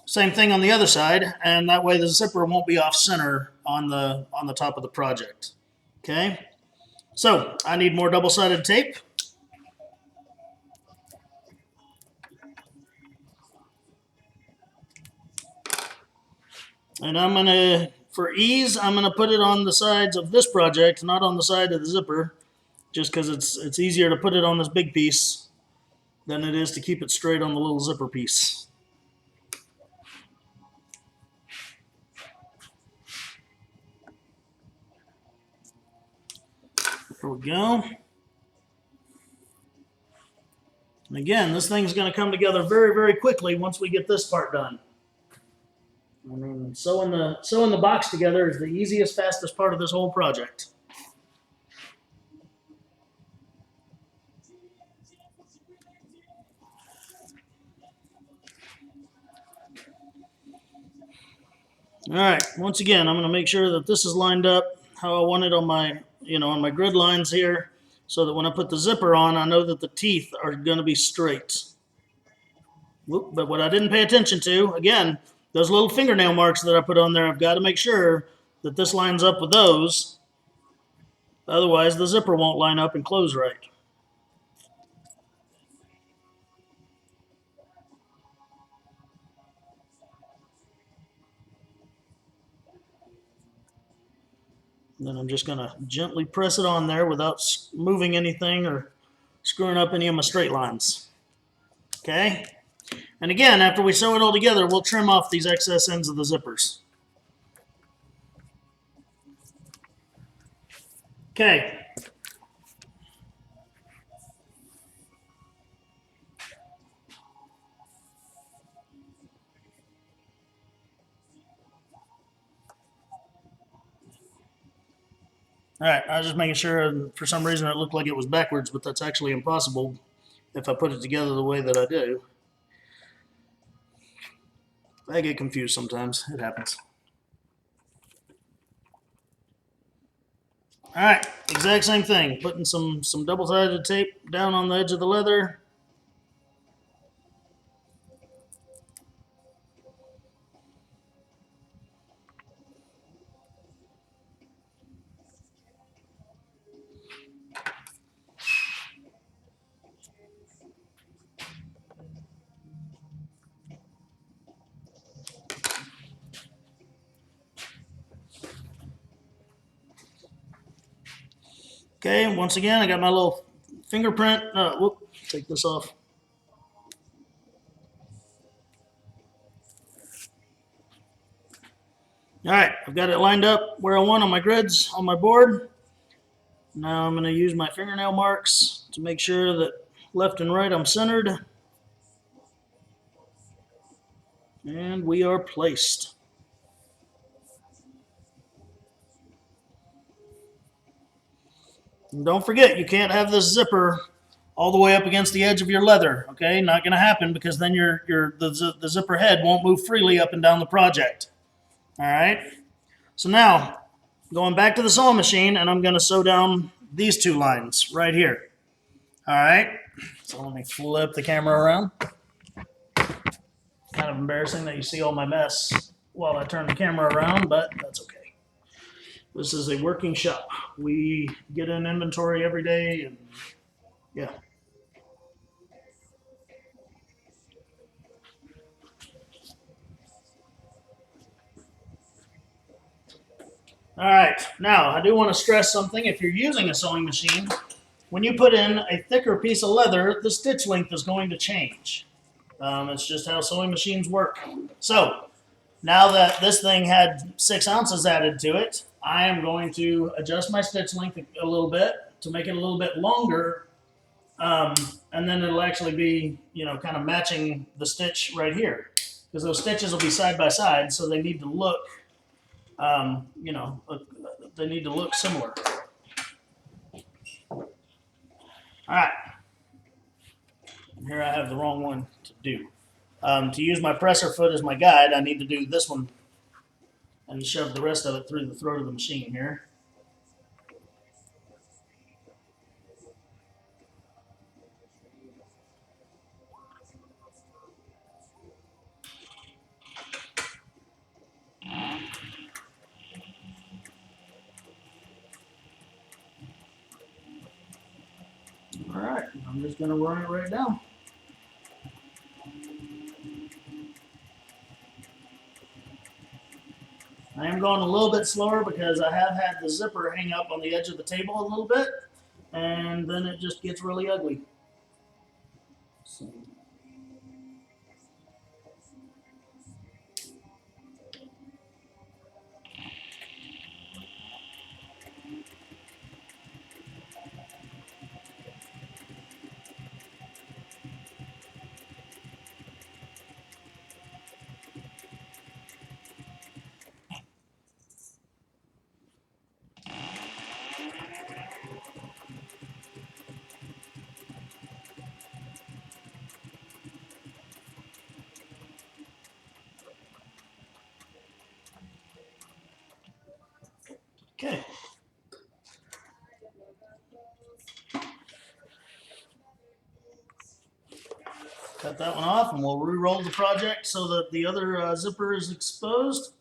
thing on the other side, and that way the zipper won't be off center on the top of the project. Okay, so I need more double-sided tape. And I'm going to, for ease, I'm going to put it on the sides of this project, not on the side of the zipper, just because it's easier to put it on this big piece than it is to keep it straight on the little zipper piece. There we go. And again, this thing's going to come together very, very quickly once we get this part done. I mean, sewing the box together is the easiest, fastest part of this whole project. All right, once again, I'm going to make sure that this is lined up how I want it on my, on my grid lines here, so that when I put the zipper on, I know that the teeth are going to be straight. Whoop, but what I didn't pay attention to, again, those little fingernail marks that I put on there, I've got to make sure that this lines up with those. Otherwise, the zipper won't line up and close right. And then I'm just going to gently press it on there without moving anything or screwing up any of my straight lines. Okay? And again, after we sew it all together, we'll trim off these excess ends of the zippers. Okay. All right, I was just making sure, for some reason it looked like it was backwards, but that's actually impossible if I put it together the way that I do. I get confused sometimes. It happens. All right, exact same thing. Putting some double-sided tape down on the edge of the leather. Okay, once again, I got my little fingerprint. Whoop, take this off. All right, I've got it lined up where I want on my grids on my board. Now I'm going to use my fingernail marks to make sure that left and right I'm centered. And we are placed. And don't forget, you can't have this zipper all the way up against the edge of your leather. Okay, not going to happen because then the zipper head won't move freely up and down the project. All right. So now, going back to the sewing machine, and I'm going to sew down these two lines right here. All right. So let me flip the camera around. Kind of embarrassing that you see all my mess while I turn the camera around, but that's okay. This is a working shop. We get in inventory every day, and yeah. All right, now I do want to stress something. If you're using a sewing machine, when you put in a thicker piece of leather, the stitch length is going to change. It's just how sewing machines work. So now that this thing had 6 ounces added to it, I am going to adjust my stitch length a little bit to make it a little bit longer, and then it'll actually be, kind of matching the stitch right here, because those stitches will be side by side, so they need to look, they need to look similar. All right. Here I have the wrong one to do. To use my presser foot as my guide, I need to do this one and shove the rest of it through the throat of the machine here. All right, I'm just going to run it right down. I am going a little bit slower because I have had the zipper hang up on the edge of the table a little bit, and then it just gets really ugly. So. Okay. Cut that one off, and we'll re-roll the project so that the other zipper is exposed.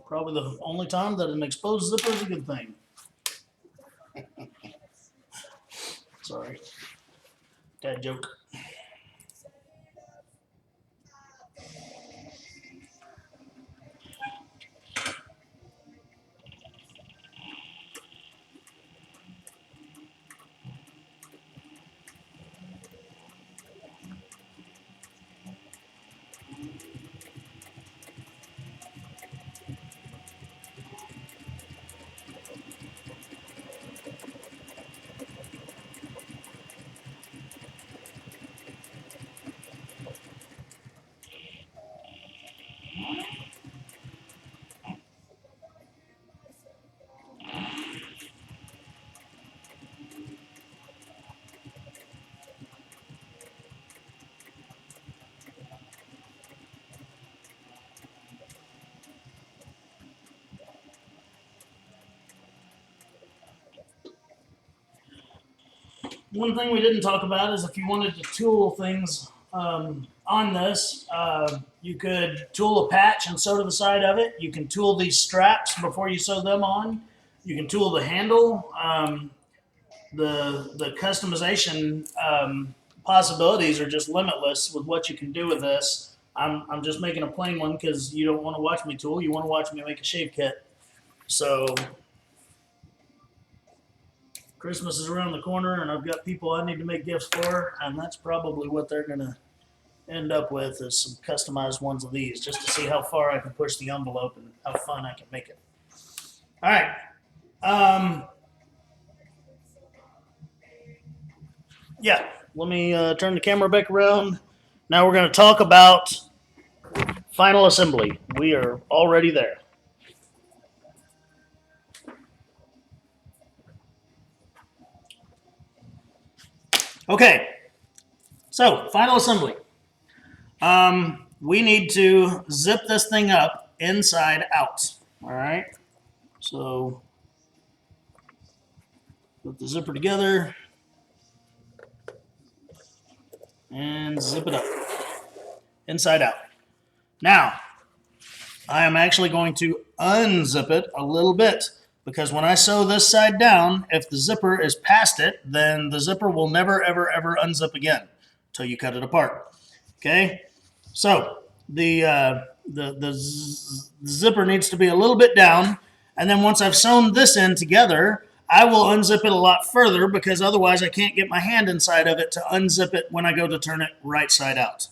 Probably the only time that an exposed zipper is a good thing. Sorry. Dad joke. one thing we didn't talk about is if you wanted to tool things on this, you could tool a patch and sew to the side of it. You can tool these straps before you sew them on. You can tool the handle. The customization possibilities are just limitless with what you can do with this. I'm just making a plain one because you don't want to watch me tool. You want to watch me make a shave kit. So Christmas is around the corner, and I've got people I need to make gifts for, and that's probably what they're going to end up with is some customized ones of these, just to see how far I can push the envelope and how fun I can make it. All right. Yeah, let me turn the camera back around. Now we're going to talk about final assembly. We are already there. Okay, so final assembly. We need to zip this thing up inside out. All right, so put the zipper together and zip it up inside out. Now, I am actually going to unzip it a little bit because when I sew this side down, if the zipper is past it, then the zipper will never, ever, ever unzip again until you cut it apart. Okay, so the zipper needs to be a little bit down, and then once I've sewn this in together, I will unzip it a lot further because otherwise I can't get my hand inside of it to unzip it when I go to turn it right side out.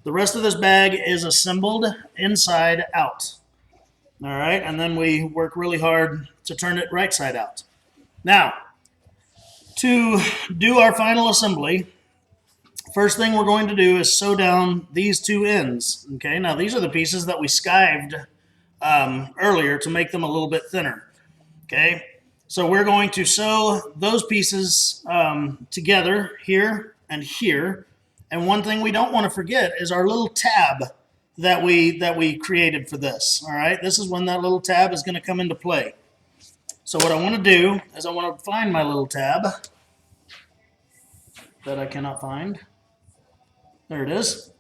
The rest of this bag is assembled inside out. All right, and then we work really hard to turn it right side out. Now, to do our final assembly, first thing we're going to do is sew down these two ends. Okay, now these are the pieces that we skived earlier to make them a little bit thinner. Okay, so we're going to sew those pieces together here and here. And one thing we don't want to forget is our little tab that we created for this. All right, this is when that little tab is going to come into play. So what I want to do is I want to find my little tab that I cannot find. There it is.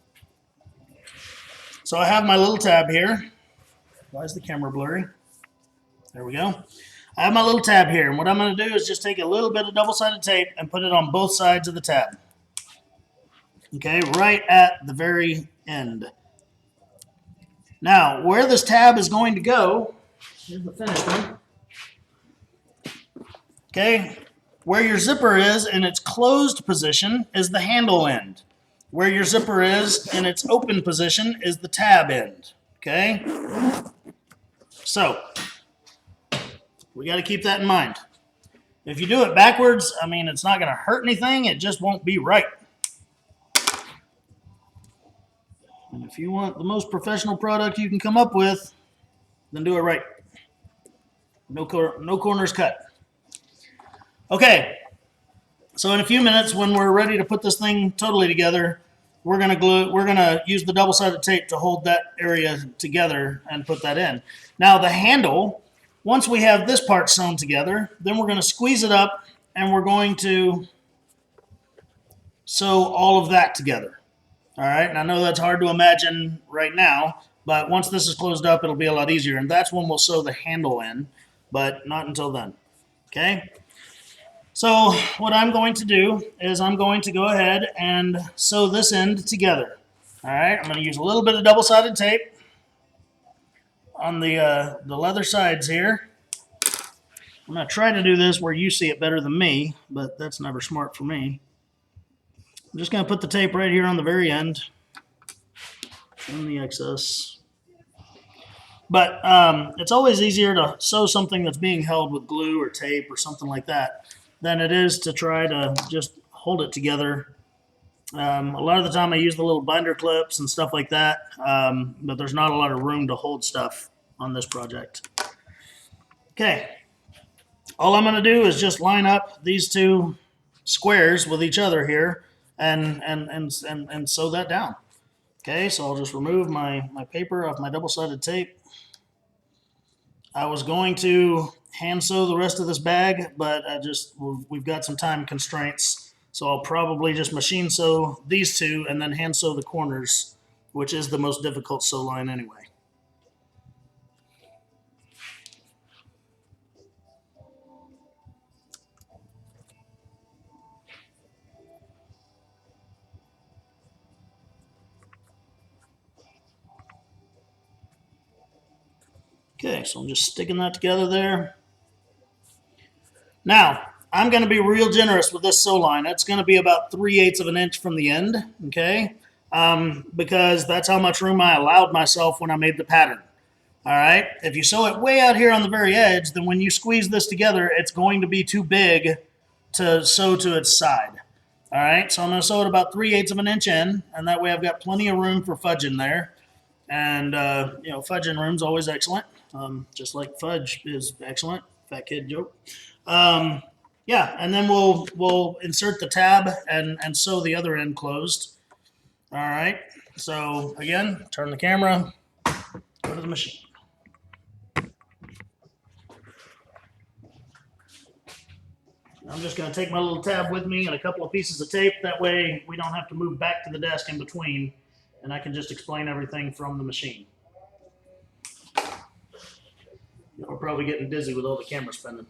So I have my little tab here. Why is the camera blurry? There we go. I have my little tab here, and what I'm going to do is just take a little bit of double-sided tape and put it on both sides of the tab. Okay, right at the very end. Now, where this tab is going to go, here's the finished one. Okay, where your zipper is in its closed position is the handle end. Where your zipper is in its open position is the tab end. Okay, so we got to keep that in mind. If you do it backwards, I mean, it's not going to hurt anything. It just won't be right. And if you want the most professional product you can come up with, then do it right. No corners cut. Okay, so in a few minutes when we're ready to put this thing totally together, we're gonna use the double-sided tape to hold that area together and put that in. Now the handle, once we have this part sewn together, then we're gonna squeeze it up and we're going to sew all of that together. All right, and I know that's hard to imagine right now, but once this is closed up, it'll be a lot easier, and that's when we'll sew the handle in, but not until then, okay? So what I'm going to do is I'm going to go ahead and sew this end together. All right, I'm going to use a little bit of double-sided tape on the leather sides here. I'm going to try to do this where you see it better than me, but that's never smart for me. I'm just going to put the tape right here on the very end, trim the excess. But it's always easier to sew something that's being held with glue or tape or something like that than it is to try to just hold it together. A lot of the time I use the little binder clips and stuff like that, but there's not a lot of room to hold stuff on this project. Okay, all I'm going to do is just line up these two squares with each other here and sew that down. Okay, so I'll just remove my paper off my double-sided tape. I was going to hand sew the rest of this bag, but we've got some time constraints, So I'll probably just machine sew these two and then hand sew the corners, which is the most difficult sew line anyway. Okay, so I'm just sticking that together there. Now, I'm going to be real generous with this sew line. It's going to be about 3/8 of an inch from the end, okay? Because that's how much room I allowed myself when I made the pattern. All right, if you sew it way out here on the very edge, then when you squeeze this together, it's going to be too big to sew to its side. All right, so I'm going to sew it about 3/8 of an inch in, and that way I've got plenty of room for fudging there. And, you know, fudging room's always excellent, just like fudge is excellent. Fat kid joke. Yeah, and then we'll insert the tab and sew the other end closed. All right, so again, turn the camera, go to the machine. I'm just going to take my little tab with me and a couple of pieces of tape. That way we don't have to move back to the desk in between, and I can just explain everything from the machine. We're probably getting dizzy with all the camera spinning.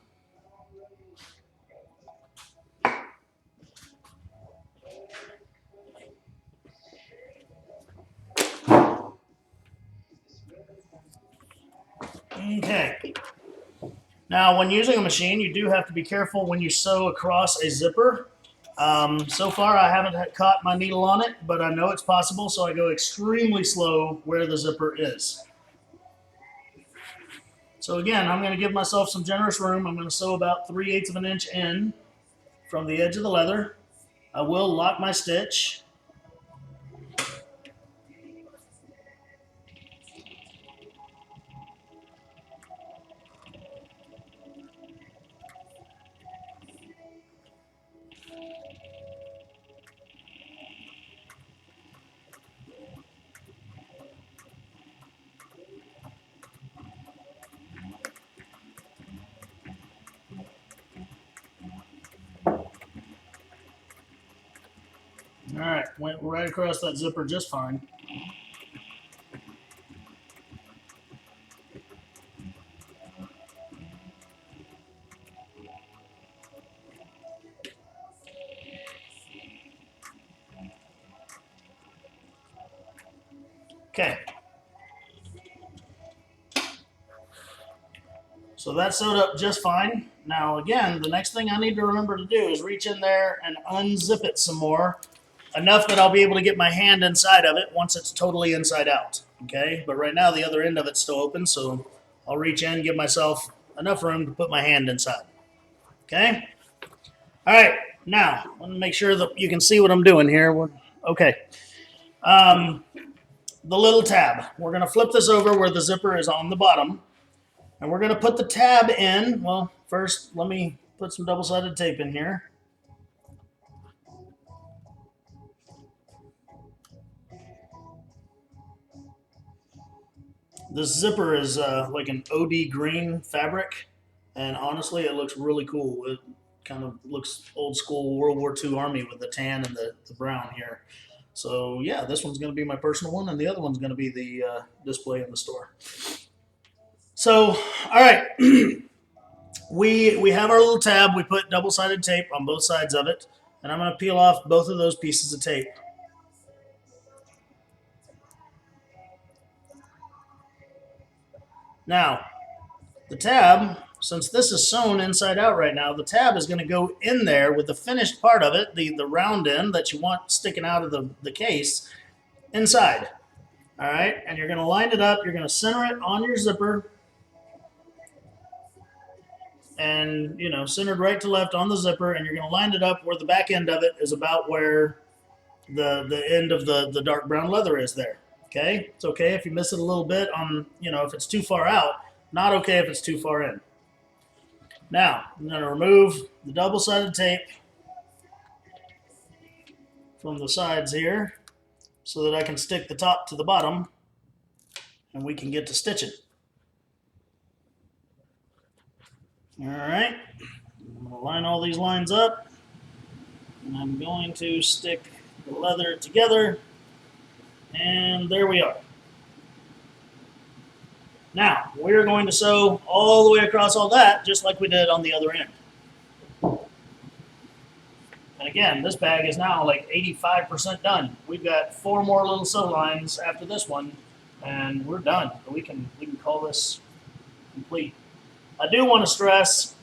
Okay. Now, when using a machine, you do have to be careful when you sew across a zipper. So far, I haven't caught my needle on it, but I know it's possible, so I go extremely slow where the zipper is. So again, I'm going to give myself some generous room. I'm going to sew about 3/8 of an inch in from the edge of the leather. I will lock my stitch. All right, went right across that zipper just fine. Okay. So that's sewed up just fine. Now again, the next thing I need to remember to do is reach in there and unzip it some more, enough that I'll be able to get my hand inside of it once it's totally inside out. Okay, but right now the other end of it's still open, so I'll reach in, give myself enough room to put my hand inside. Okay. All right. Now, let me make sure that you can see what I'm doing here. Okay. The little tab. We're going to flip this over where the zipper is on the bottom. And we're going to put the tab in. Well, first, let me put some double-sided tape in here. This zipper is like an OD green fabric. And honestly, it looks really cool. It kind of looks old school World War II Army with the tan and the brown here. So yeah, this one's going to be my personal one, and the other one's going to be the display in the store. So, all right, we have our little tab. We put double-sided tape on both sides of it, and I'm going to peel off both of those pieces of tape. Now, the tab, since this is sewn inside out right now, the tab is going to go in there with the finished part of it, the round end that you want sticking out of the case, inside. All right, and you're going to line it up. You're going to center it on your zipper, and you know, centered right to left on the zipper, and you're going to line it up where the back end of it is about where the end of the dark brown leather is there. Okay, it's okay if you miss it a little bit on, you know, if it's too far out. Not okay if it's too far in. Now, I'm going to remove the double-sided tape from the sides here so that I can stick the top to the bottom and we can get to stitching. All right, I'm going to line all these lines up. And I'm going to stick the leather together, and there we are. Now, we're going to sew all the way across all that, just like we did on the other end. And again, this bag is now like 85% done. We've got 4 more little sew lines after this one, and we're done. We can call this complete. I do want to stress,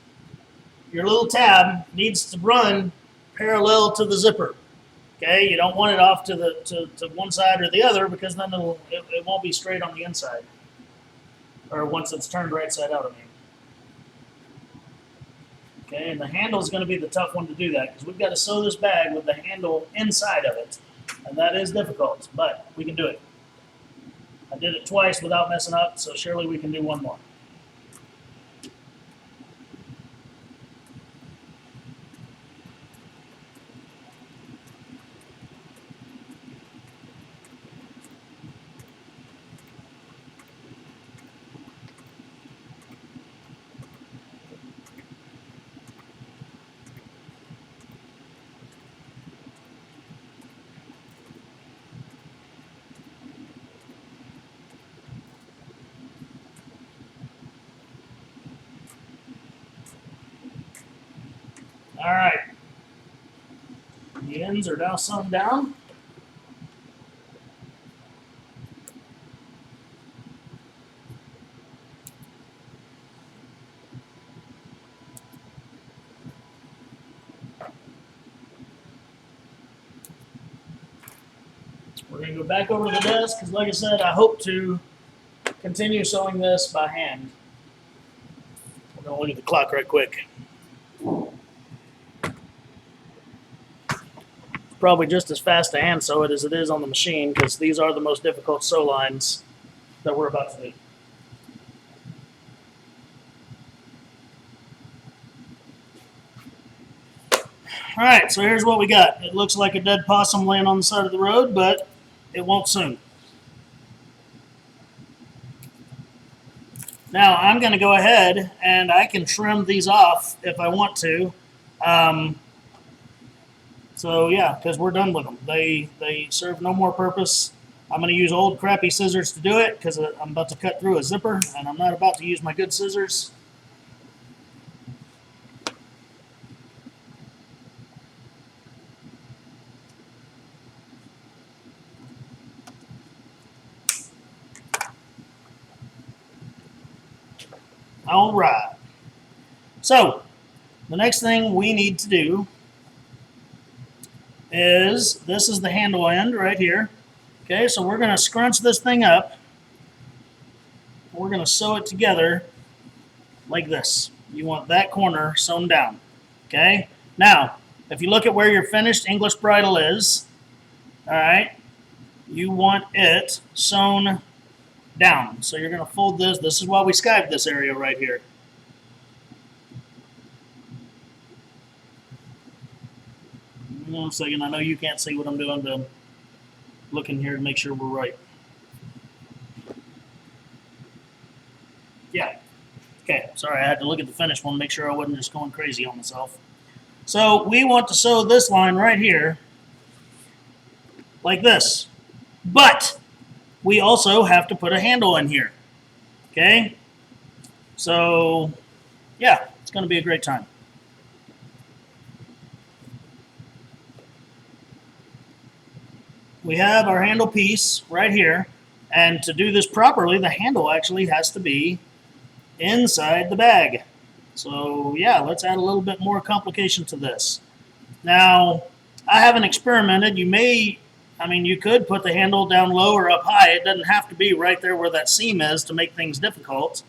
your little tab needs to run parallel to the zipper. Okay, you don't want it off to one side or the other, because then it won't be straight on the inside, or once it's turned right side out. I mean. Okay, and the handle is going to be the tough one to do that, because we've got to sew this bag with the handle inside of it, and that is difficult, but we can do it. I did it twice without messing up, so surely we can do one more. All right, the ends are now sewn down. We're going to go back over to the desk, because like I said, I hope to continue sewing this by hand. We're going to look at the clock right quick. Probably just as fast to hand sew it as it is on the machine, because these are the most difficult sew lines that we're about to do. All right, so here's what we got. It looks like a dead possum laying on the side of the road, but it won't soon. Now I'm going to go ahead and I can trim these off if I want to. So yeah, because we're done with them. They serve no more purpose. I'm going to use old crappy scissors to do it, because I'm about to cut through a zipper, and I'm not about to use my good scissors. All right. So the next thing we need to do is, this is the handle end right here. Okay, so we're going to scrunch this thing up. We're going to sew it together like this. You want that corner sewn down. Okay, now if you look at where your finished English bridle is, all right, you want it sewn down. So you're going to fold this. This is why we skived this area right here. One second, I know you can't see what I'm doing, but I'm looking here to make sure we're right. Yeah. Okay, sorry, I had to look at the finished one, make sure I wasn't just going crazy on myself. So we want to sew this line right here like this. But we also have to put a handle in here. Okay? So, yeah, it's going to be a great time. We have our handle piece right here, and to do this properly, the handle actually has to be inside the bag. So yeah, let's add a little bit more complication to this. Now, I haven't experimented. You could put the handle down low or up high. It doesn't have to be right there where that seam is to make things difficult.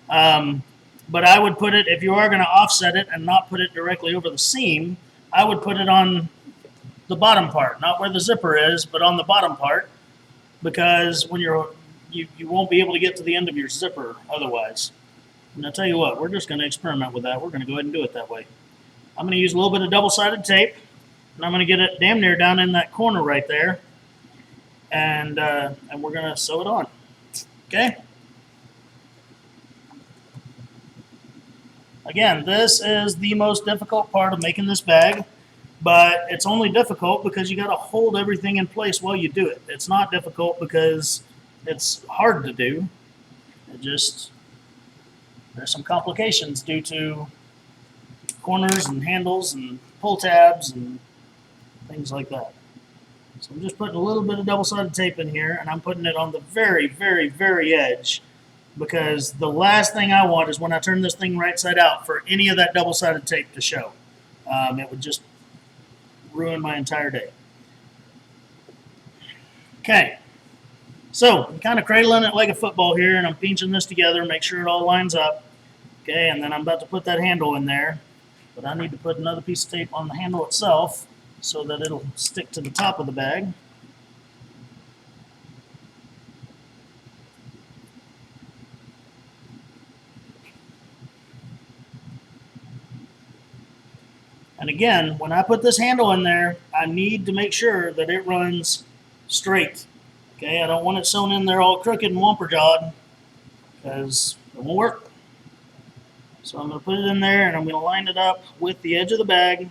But I would put it, if you are going to offset it and not put it directly over the seam, I would put it on the bottom part, not where the zipper is, but on the bottom part, because when you won't be able to get to the end of your zipper otherwise. And I'll tell you what, we're just going to experiment with that. We're going to go ahead and do it that way. I'm going to use a little bit of double-sided tape, and I'm going to get it damn near down in that corner right there, and we're going to sew it on. Okay? Again, this is the most difficult part of making this bag. but it's only difficult because you got to hold everything in place while you do it. It's not difficult because it's hard to do. It just, there's some complications due to corners and handles and pull tabs and things like that. So I'm just putting a little bit of double-sided tape in here, and I'm putting it on the very, very, very edge, because the last thing I want is when I turn this thing right side out for any of that double-sided tape to show. It would just ruin my entire day. Okay, so I'm kind of cradling it like a football here, and I'm pinching this together, make sure it all lines up. Okay, and then I'm about to put that handle in there, but I need to put another piece of tape on the handle itself so that it'll stick to the top of the bag. And again, when I put this handle in there, I need to make sure that it runs straight. Okay, I don't want it sewn in there all crooked and womper-jawed, because it won't work. So I'm going to put it in there, and I'm going to line it up with the edge of the bag.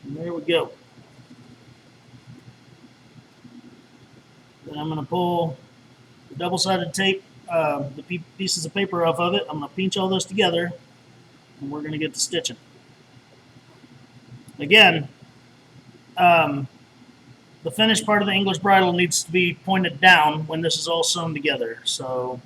And there we go. Then I'm going to pull the double-sided tape, the pieces of paper off of it. I'm going to pinch all those together, and we're going to get to stitching. Again, the finished part of the English bridle needs to be pointed down when this is all sewn together. So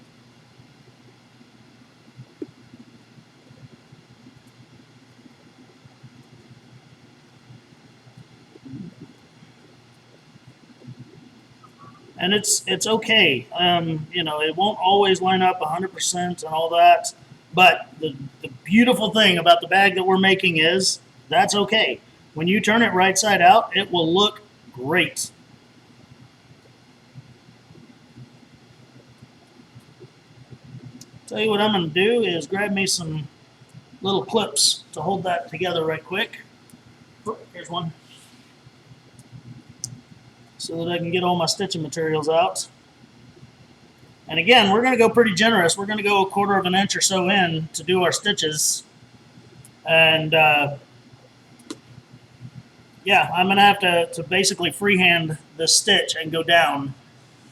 and it's okay. You know, it won't always line up 100% and all that. But the beautiful thing about the bag that we're making is that's okay. When you turn it right side out, it will look great. Tell you what I'm going to do is grab me some little clips to hold that together right quick. Oh, here's one. So that I can get all my stitching materials out. And again, we're going to go pretty generous. We're going to go 1/4 of an inch or so in to do our stitches. And yeah, I'm going to have to basically freehand this stitch and go down.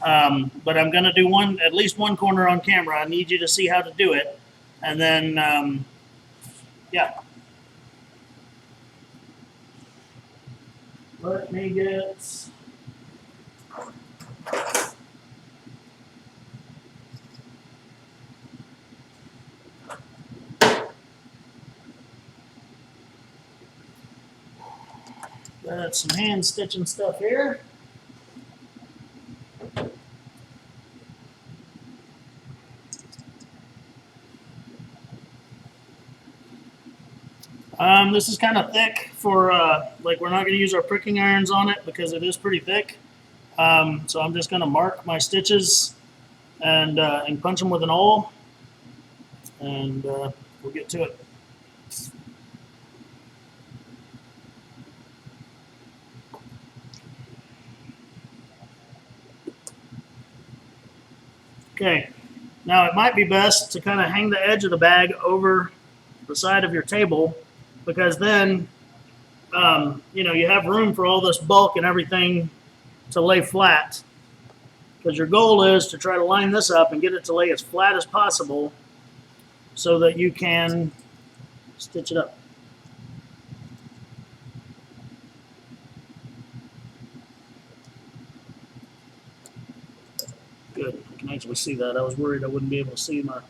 But I'm going to do at least one corner on camera. I need you to see how to do it. And then, yeah. Let me get... Got some hand stitching stuff here. This is kind of thick for, like, we're not going to use our pricking irons on it because it is pretty thick. So I'm just going to mark my stitches and punch them with an awl, and we'll get to it. Okay, now it might be best to kind of hang the edge of the bag over the side of your table, because then you know, you have room for all this bulk and everything to lay flat, because your goal is to try to line this up and get it to lay as flat as possible so that you can stitch it up. Good, I can actually see that. I was worried I wouldn't be able to see my...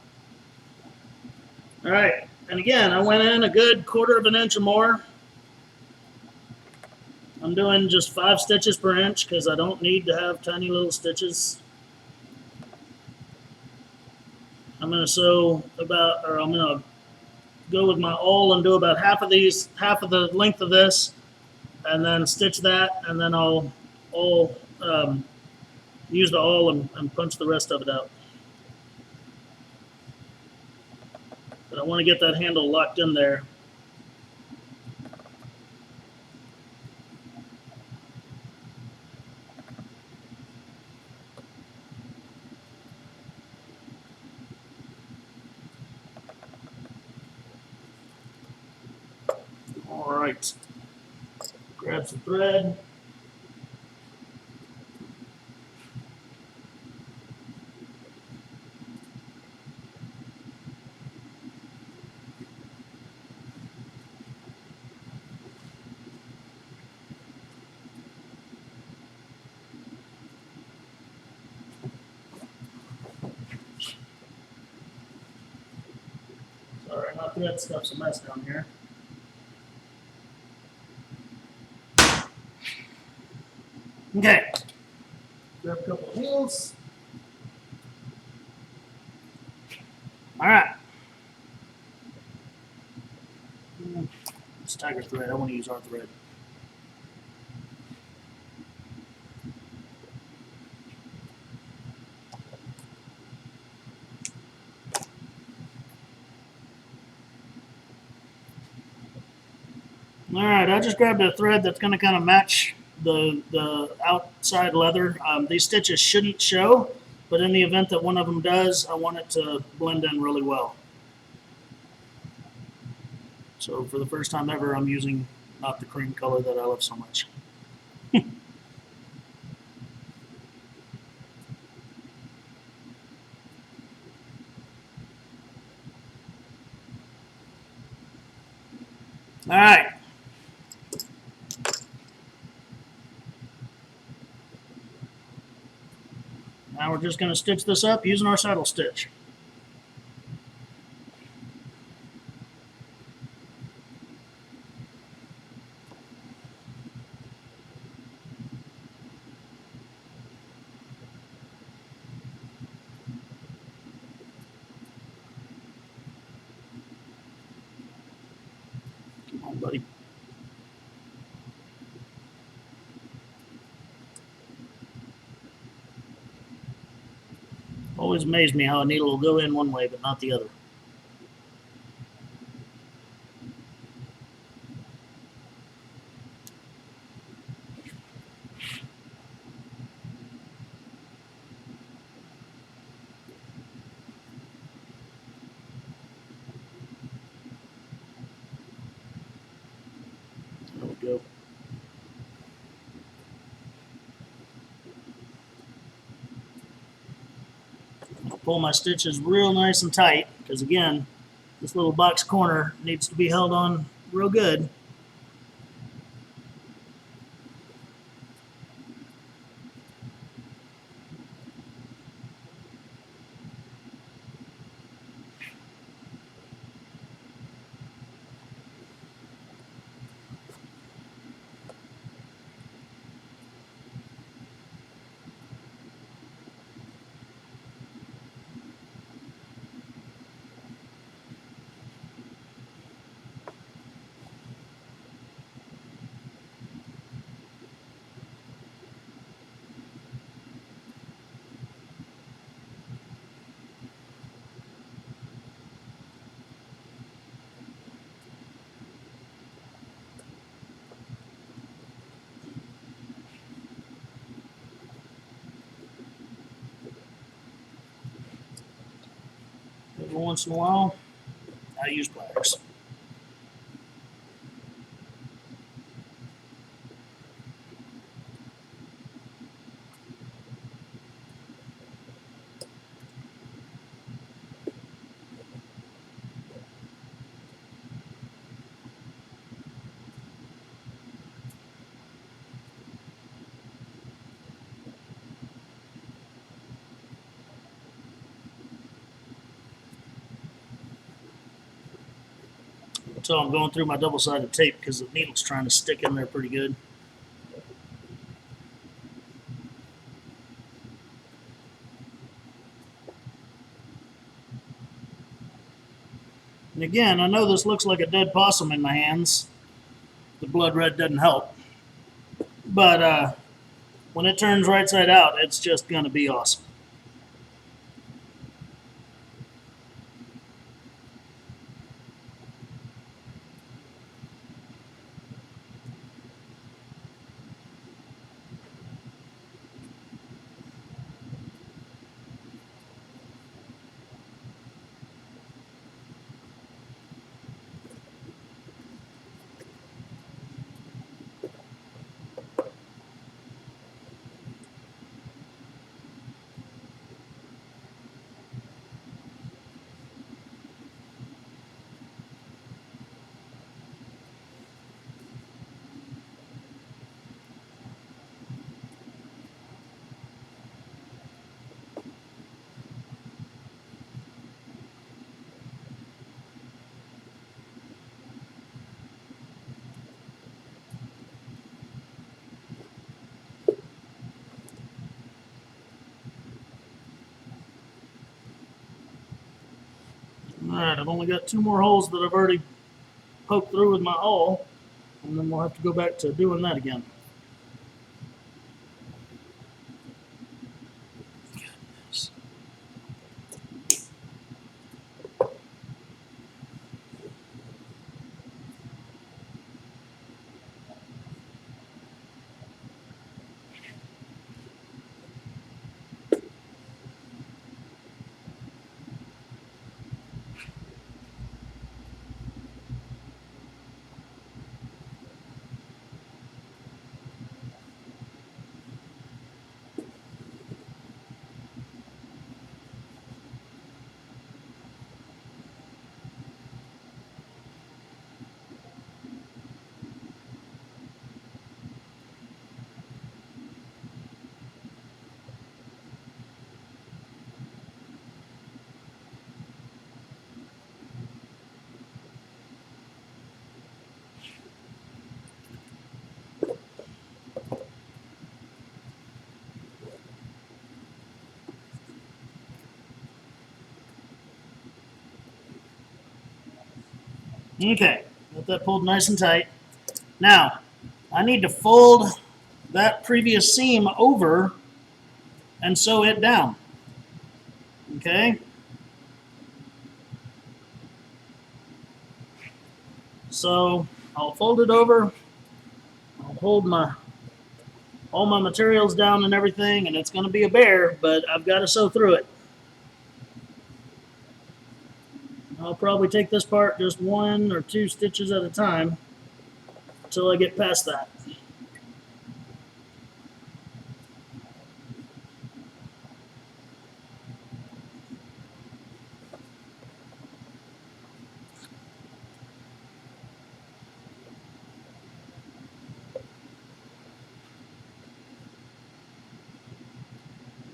All right, and again, I went in a good 1/4 of an inch or more. I'm doing just 5 stitches per inch because I don't need to have tiny little stitches. I'm going to sew about, or I'm going to go with my awl and do about half of the length of this, and then stitch that, and then I'll use the awl and punch the rest of it out. But I want to get that handle locked in there. All right. Grab some thread. Sorry, my thread stuff's a mess down here. Okay. Grab a couple of heels. All right. It's tiger thread. I want to use our thread. All right, I just grabbed a thread that's going to kind of match the outside leather. These stitches shouldn't show, but in the event that one of them does, I want it to blend in really well. So for the first time ever, I'm using not the cream color that I love so much. All right. Now we're just going to stitch this up using our saddle stitch. Come on, buddy. Always amazed me how a needle will go in one way but not the other. There we go. I'll pull my stitches real nice and tight because, again, this little box corner needs to be held on real good. Every once in a while, I use pliers. So I'm going through my double-sided tape because the needle's trying to stick in there pretty good. And again, I know this looks like a dead possum in my hands. The blood red doesn't help. But when it turns right side out, it's just going to be awesome. Alright, I've only got 2 more holes that I've already poked through with my awl, and then we'll have to go back to doing that again. Okay, got that pulled nice and tight. Now, I need to fold that previous seam over and sew it down. Okay? So, I'll fold it over, I'll hold all my materials down and everything, and it's going to be a bear, but I've got to sew through it. I'll probably take this part just 1 or 2 stitches at a time until I get past that.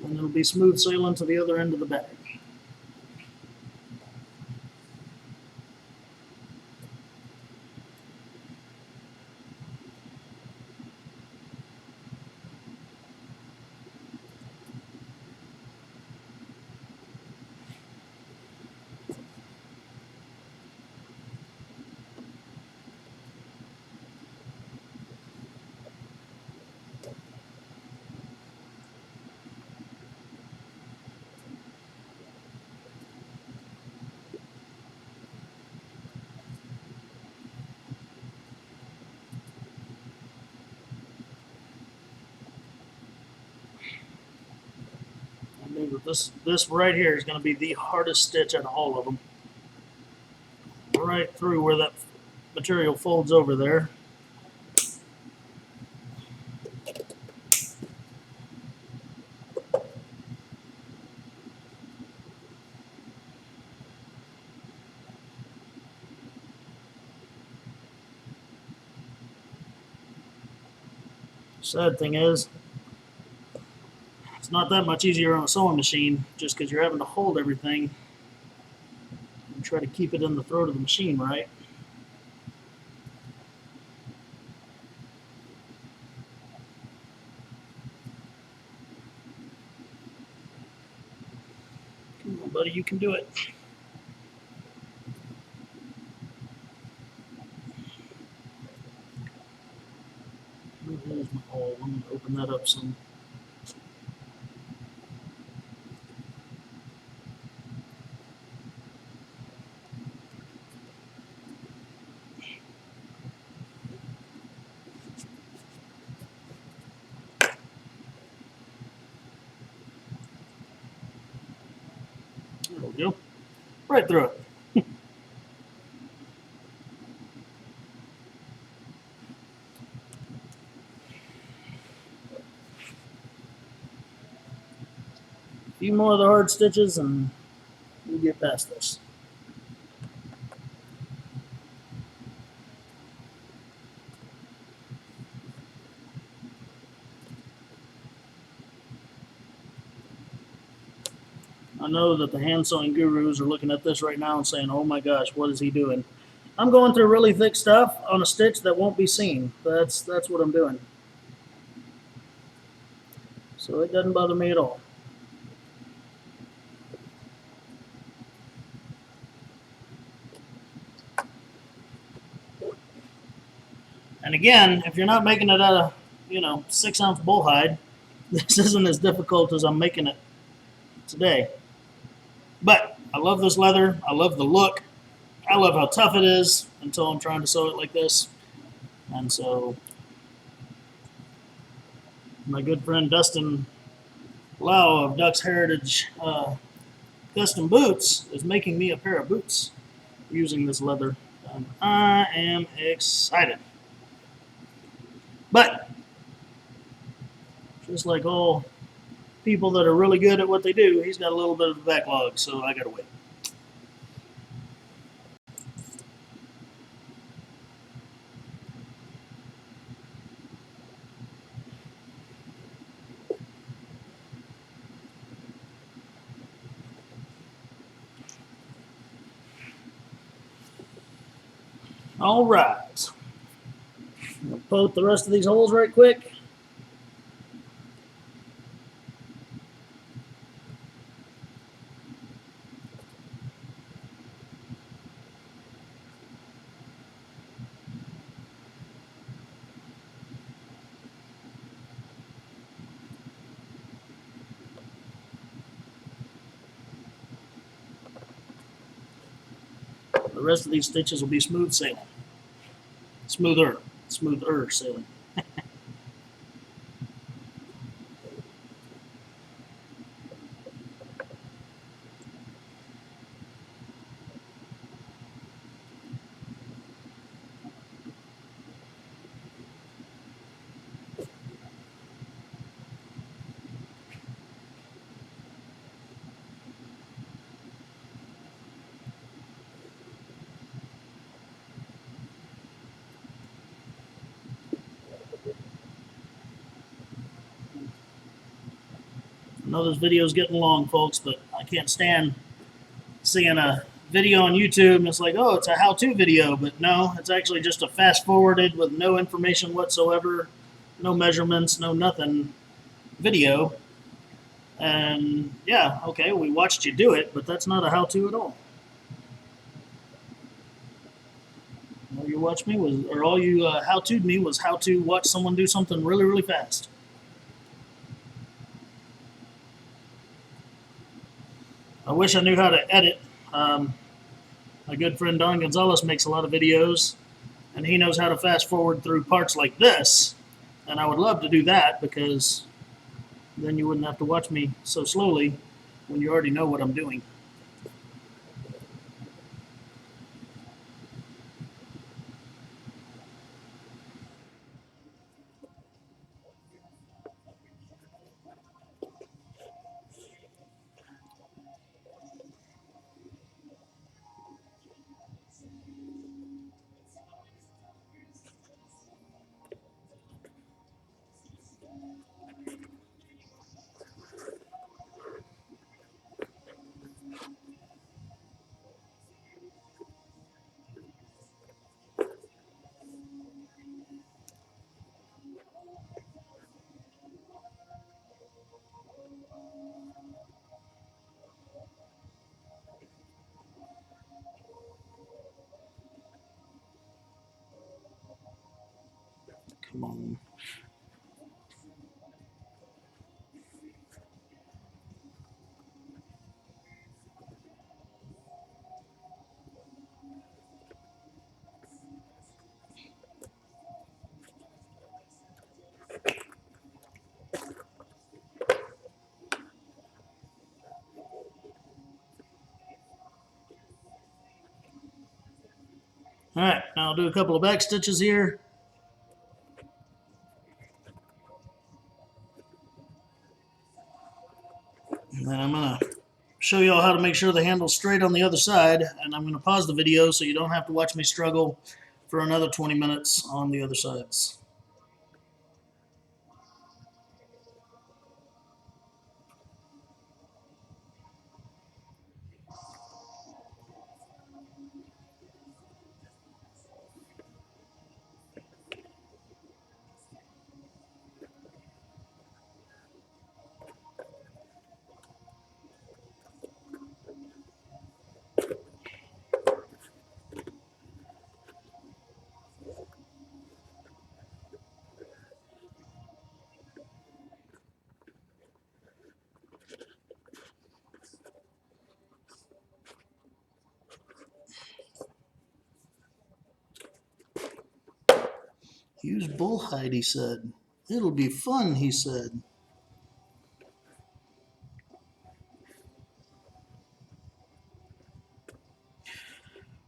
And it'll be smooth sailing to the other end of the bag. This right here is going to be the hardest stitch out of all of them. Right through where that material folds over there. Sad thing is, it's not that much easier on a sewing machine just because you're having to hold everything and try to keep it in the throat of the machine, right? Come on, buddy, you can do it. There's my hole. I'm going to open that up some. There we go. Right through it. A few more of the hard stitches and we'll get past this. I know that the hand sewing gurus are looking at this right now and saying, oh my gosh, what is he doing? I'm going through really thick stuff on a stitch that won't be seen. That's what I'm doing. So it doesn't bother me at all. And again, if you're not making it out of, 6-ounce bull hide, this isn't as difficult as I'm making it today. But I love this leather. I love the look. I love how tough it is until I'm trying to sew it like this. And so my good friend Dustin Lau of Duck's Heritage Custom Boots is making me a pair of boots using this leather. I am excited. But just like all people that are really good at what they do, he's got a little bit of a backlog, so I gotta wait. All right. I'm gonna poke the rest of these holes right quick. The rest of these stitches will be smooth sailing. Smoother sailing. I know this video is getting long, folks, but I can't stand seeing a video on YouTube and it's like, oh, it's a how-to video, but no, it's actually just a fast-forwarded with no information whatsoever, no measurements, no nothing video. And yeah, okay, we watched you do it, but that's not a how-to at all. All you watched me was, or all you how-to'd me was how to watch someone do something really, really fast. I wish I knew how to edit. My good friend Don Gonzalez makes a lot of videos, and he knows how to fast forward through parts like this. And I would love to do that because then you wouldn't have to watch me so slowly when you already know what I'm doing. Come on. All right, now I'll do a couple of back stitches here. And then I'm going to show you all how to make sure the handle's straight on the other side. And I'm going to pause the video so you don't have to watch me struggle for another 20 minutes on the other sides. Use bullhide, he said. It'll be fun, he said.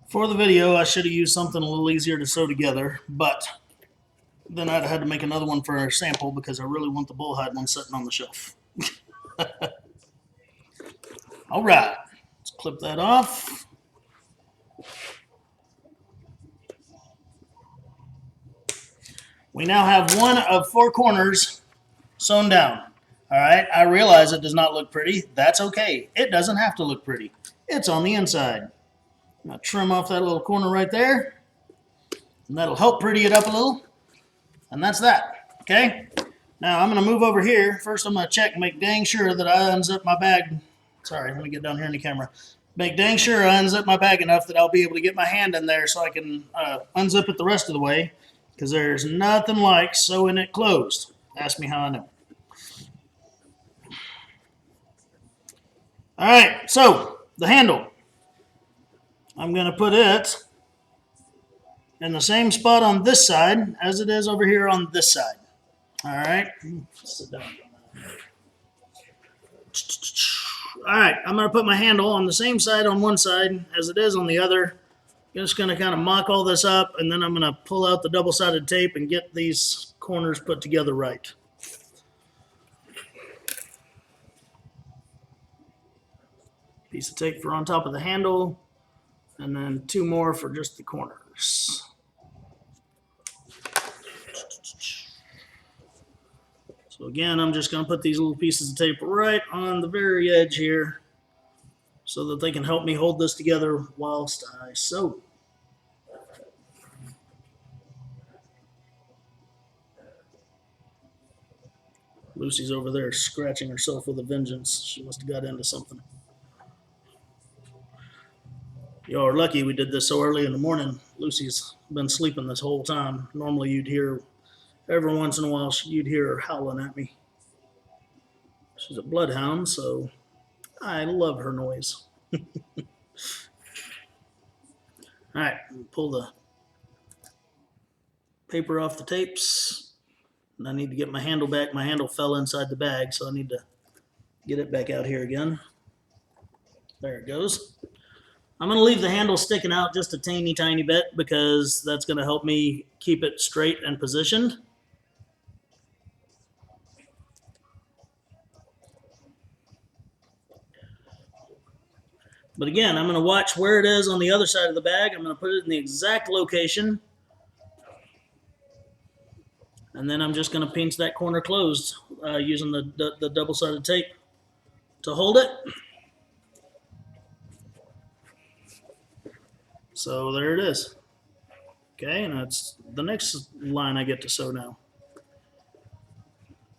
For the video, I should have used something a little easier to sew together, but then I'd have had to make another one for a sample because I really want the bullhide one sitting on the shelf. All right, let's clip that off. We now have one of 4 corners sewn down. All right, I realize it does not look pretty. That's okay. It doesn't have to look pretty. It's on the inside. Now trim off that little corner right there, and that'll help pretty it up a little. And that's that, okay? Now I'm gonna move over here. First I'm gonna check and make dang sure that I unzip my bag. Sorry, let me get down here in the camera. Make dang sure I unzip my bag enough that I'll be able to get my hand in there so I can unzip it the rest of the way, because there's nothing like sewing it closed. Ask me how I know. All right, so the handle. I'm going to put it in the same spot on this side as it is over here on this side. All right. Sit down. All right, I'm going to put my handle on the same side on one side as it is on the other. I'm just going to kind of mock all this up, and then I'm going to pull out the double-sided tape and get these corners put together right. Piece of tape for on top of the handle, and then 2 more for just the corners. So again, I'm just going to put these little pieces of tape right on the very edge here so that they can help me hold this together whilst I sew. Lucy's over there scratching herself with a vengeance. She must have got into something. Y'all are lucky we did this so early in the morning. Lucy's been sleeping this whole time. Normally you'd hear, every once in a while, you'd hear her howling at me. She's a bloodhound, so I love her noise. All right, pull the paper off the tapes. And I need to get my handle back. My handle fell inside the bag, so I need to get it back out here again. There it goes. I'm going to leave the handle sticking out just a teeny tiny bit because that's going to help me keep it straight and positioned. But again, I'm going to watch where it is on the other side of the bag. I'm going to put it in the exact location. And then I'm just going to pinch that corner closed using the double-sided tape to hold it. So there it is. Okay, and that's the next line I get to sew now.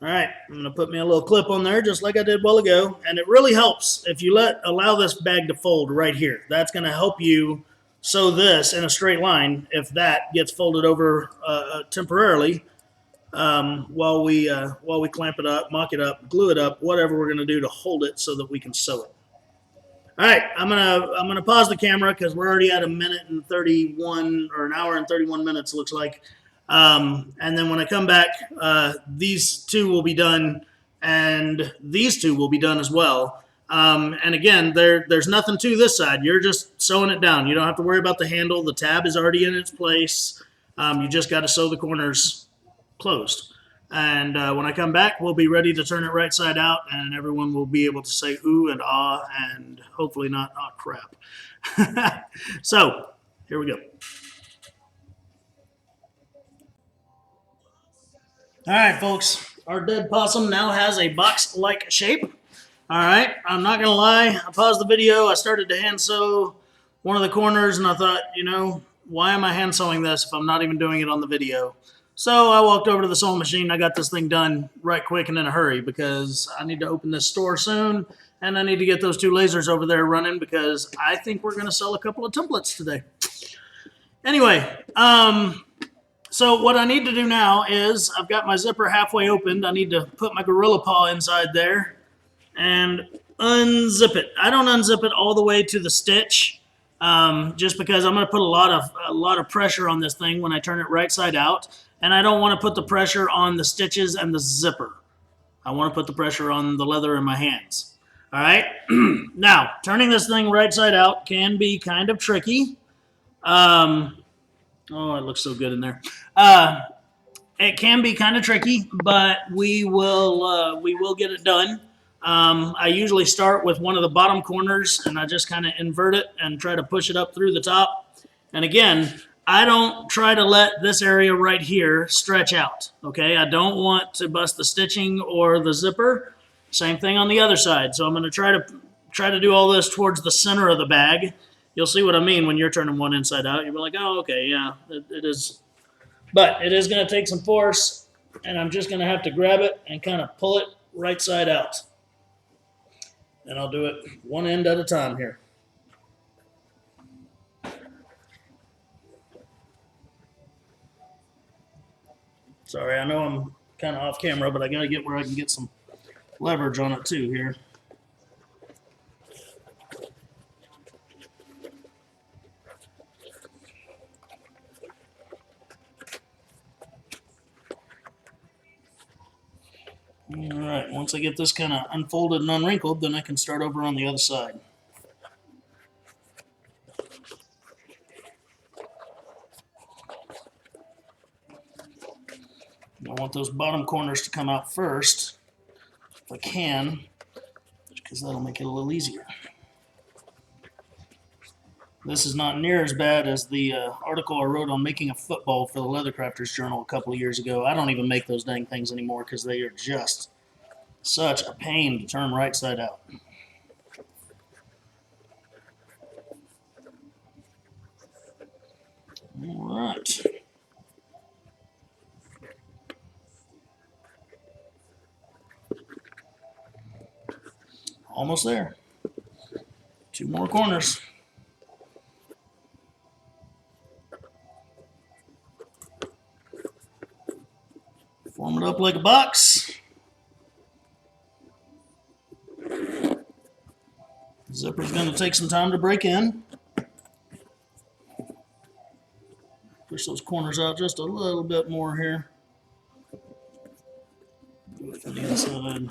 All right, I'm going to put me a little clip on there just like I did a while ago. And it really helps if you allow this bag to fold right here. That's going to help you sew this in a straight line if that gets folded over temporarily while we clamp it up, mock it up, glue it up, whatever we're going to do to hold it so that we can sew it. All right, I'm gonna pause the camera because we're already at 1 minute and 31, or 1 hour and 31 minutes, looks like. And then when I come back, these 2 will be done, and these 2 will be done as well. And again, there's nothing to this side. You're just sewing it down. You don't have to worry about the handle. The tab is already in its place. You just got to sew the corners closed. And when I come back, we'll be ready to turn it right side out, and everyone will be able to say ooh and ah, and hopefully not ah crap. So, here we go. All right, folks. Our dead possum now has a box-like shape. All right, I'm not going to lie. I paused the video. I started to hand sew one of the corners, and I thought, you know, why am I hand sewing this if I'm not even doing it on the video? So I walked over to the sewing machine. I got this thing done right quick and in a hurry because I need to open this store soon, and I need to get those 2 lasers over there running because I think we're going to sell a couple of templates today. Anyway, so what I need to do now is I've got my zipper halfway opened. I need to put my gorilla paw inside there and unzip it. I don't unzip it all the way to the stitch just because I'm going to put a lot of pressure on this thing when I turn it right side out. and I don't want to put the pressure on the stitches and the zipper. I want to put the pressure on the leather in my hands. All right. Now, turning this thing right side out can be kind of tricky. Oh, it looks so good in there. It can be kind of tricky, but we will get it done. I usually start with one of the bottom corners, and I just kind of invert it and try to push it up through the top. And again, I don't try to let this area right here stretch out, okay? I don't want to bust the stitching or the zipper. Same thing on the other side. So I'm going to try to do all this towards the center of the bag. You'll see what I mean when you're turning one inside out. You'll be like, oh, okay, yeah, it is. But it is going to take some force, and I'm just going to have to grab it and kind of pull it right side out. And I'll do it one end at a time here. Sorry, I know I'm kind of off camera, but I got to get where I can get some leverage on it too here. All right, once I get this kind of unfolded and unwrinkled, then I can start over on the other side. I want those bottom corners to come out first, if I can, because that'll make it a little easier. This is not near as bad as the article I wrote on making a football for the Leathercrafters Journal a couple of years ago. I don't even make those dang things anymore because they are just such a pain to turn right side out. All right. Almost there. 2 more corners. Form it up like a box. Zipper's going to take some time to break in. Push those corners out just a little bit more here. Do it from the inside.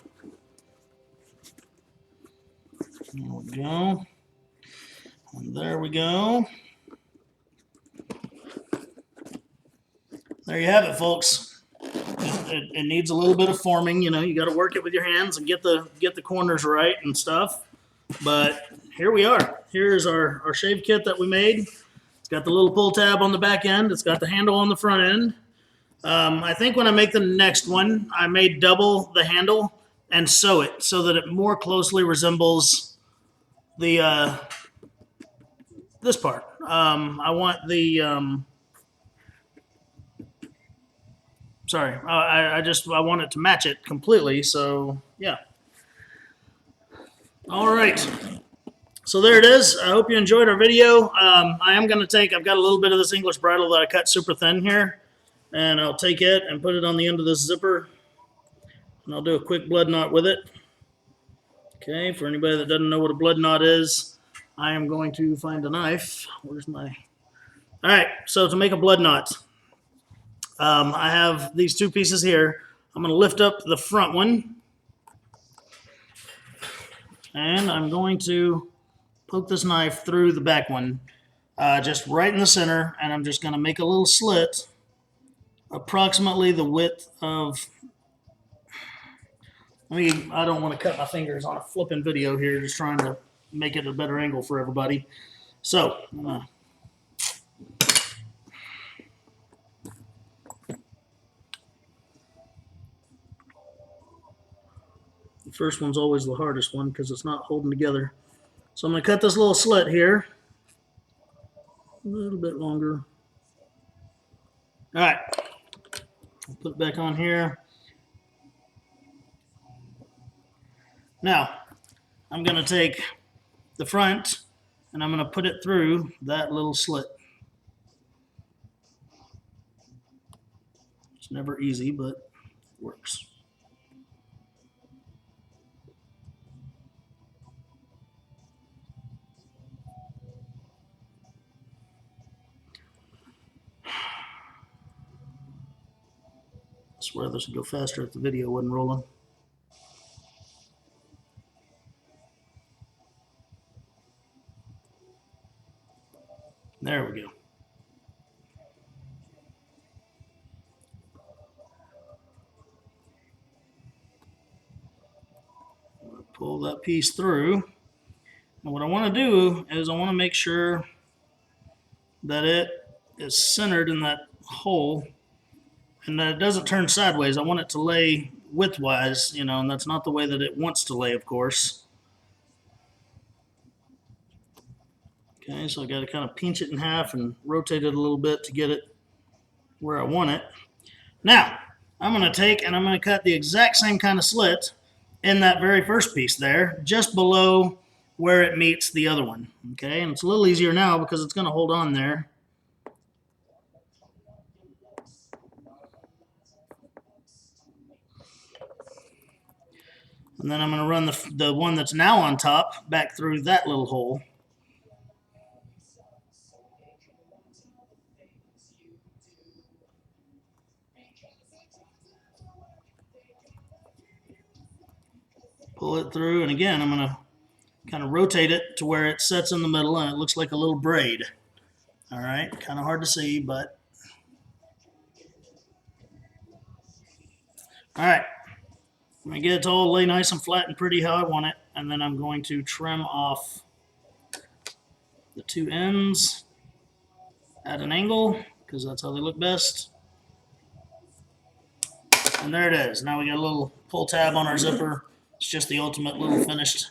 There we go. And there we go. There you have it, folks. It needs a little bit of forming. You know, you got to work it with your hands and get the corners right and stuff. But here we are. Here's our shave kit that we made. It's got the little pull tab on the back end. It's got the handle on the front end. I think when I make the next one, I may double the handle and sew it so that it more closely resembles the this part. I want the sorry, I want it to match it completely. So yeah. All right. So there it is. I hope you enjoyed our video. I am going to I've got a little bit of this English bridle that I cut super thin here, and I'll take it and put it on the end of this zipper, and I'll do a quick blood knot with it. Okay, for anybody that doesn't know what a blood knot is, I am going to find a knife. Where's my... All right, so to make a blood knot, I have these 2 pieces here. I'm going to lift up the front one, and I'm going to poke this knife through the back one, just right in the center, and I'm just going to make a little slit approximately the width of... I don't want to cut my fingers on a flipping video here, just trying to make it a better angle for everybody. So, the first one's always the hardest one because it's not holding together. So I'm going to cut this little slit here. A little bit longer. All right. I'll put it back on here. Now, I'm going to take the front and I'm going to put it through that little slit. It's never easy, but it works. swear this would go faster if the video wasn't rolling. There we go. Pull that piece through. And what I want to do is I want to make sure that it is centered in that hole and that it doesn't turn sideways. I want it to lay widthwise, you know, and that's not the way that it wants to lay, of course. Okay, so I got to kind of pinch it in half and rotate it a little bit to get it where I want it. Now, I'm going to take and I'm going to cut the exact same kind of slit in that very first piece there, just below where it meets the other one. Okay, and it's a little easier now because it's going to hold on there. And then I'm going to run the one that's now on top back through that little hole. Pull it through, and again, I'm going to kind of rotate it to where it sets in the middle and it looks like a little braid. All right, kind of hard to see, but all right. I'm going to get it to all lay nice and flat and pretty how I want it, and then I'm going to trim off the two ends at an angle because that's how they look best. And there it is. Now we got a little pull tab on our zipper. It's just the ultimate little finished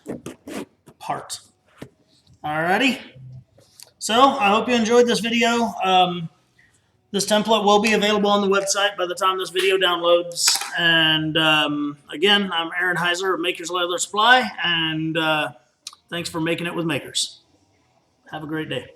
part. Alrighty. So I hope you enjoyed this video. This template will be available on the website by the time this video downloads. And again, I'm Aaron Heiser of Makers Leather Supply, and thanks for making it with Makers. Have a great day.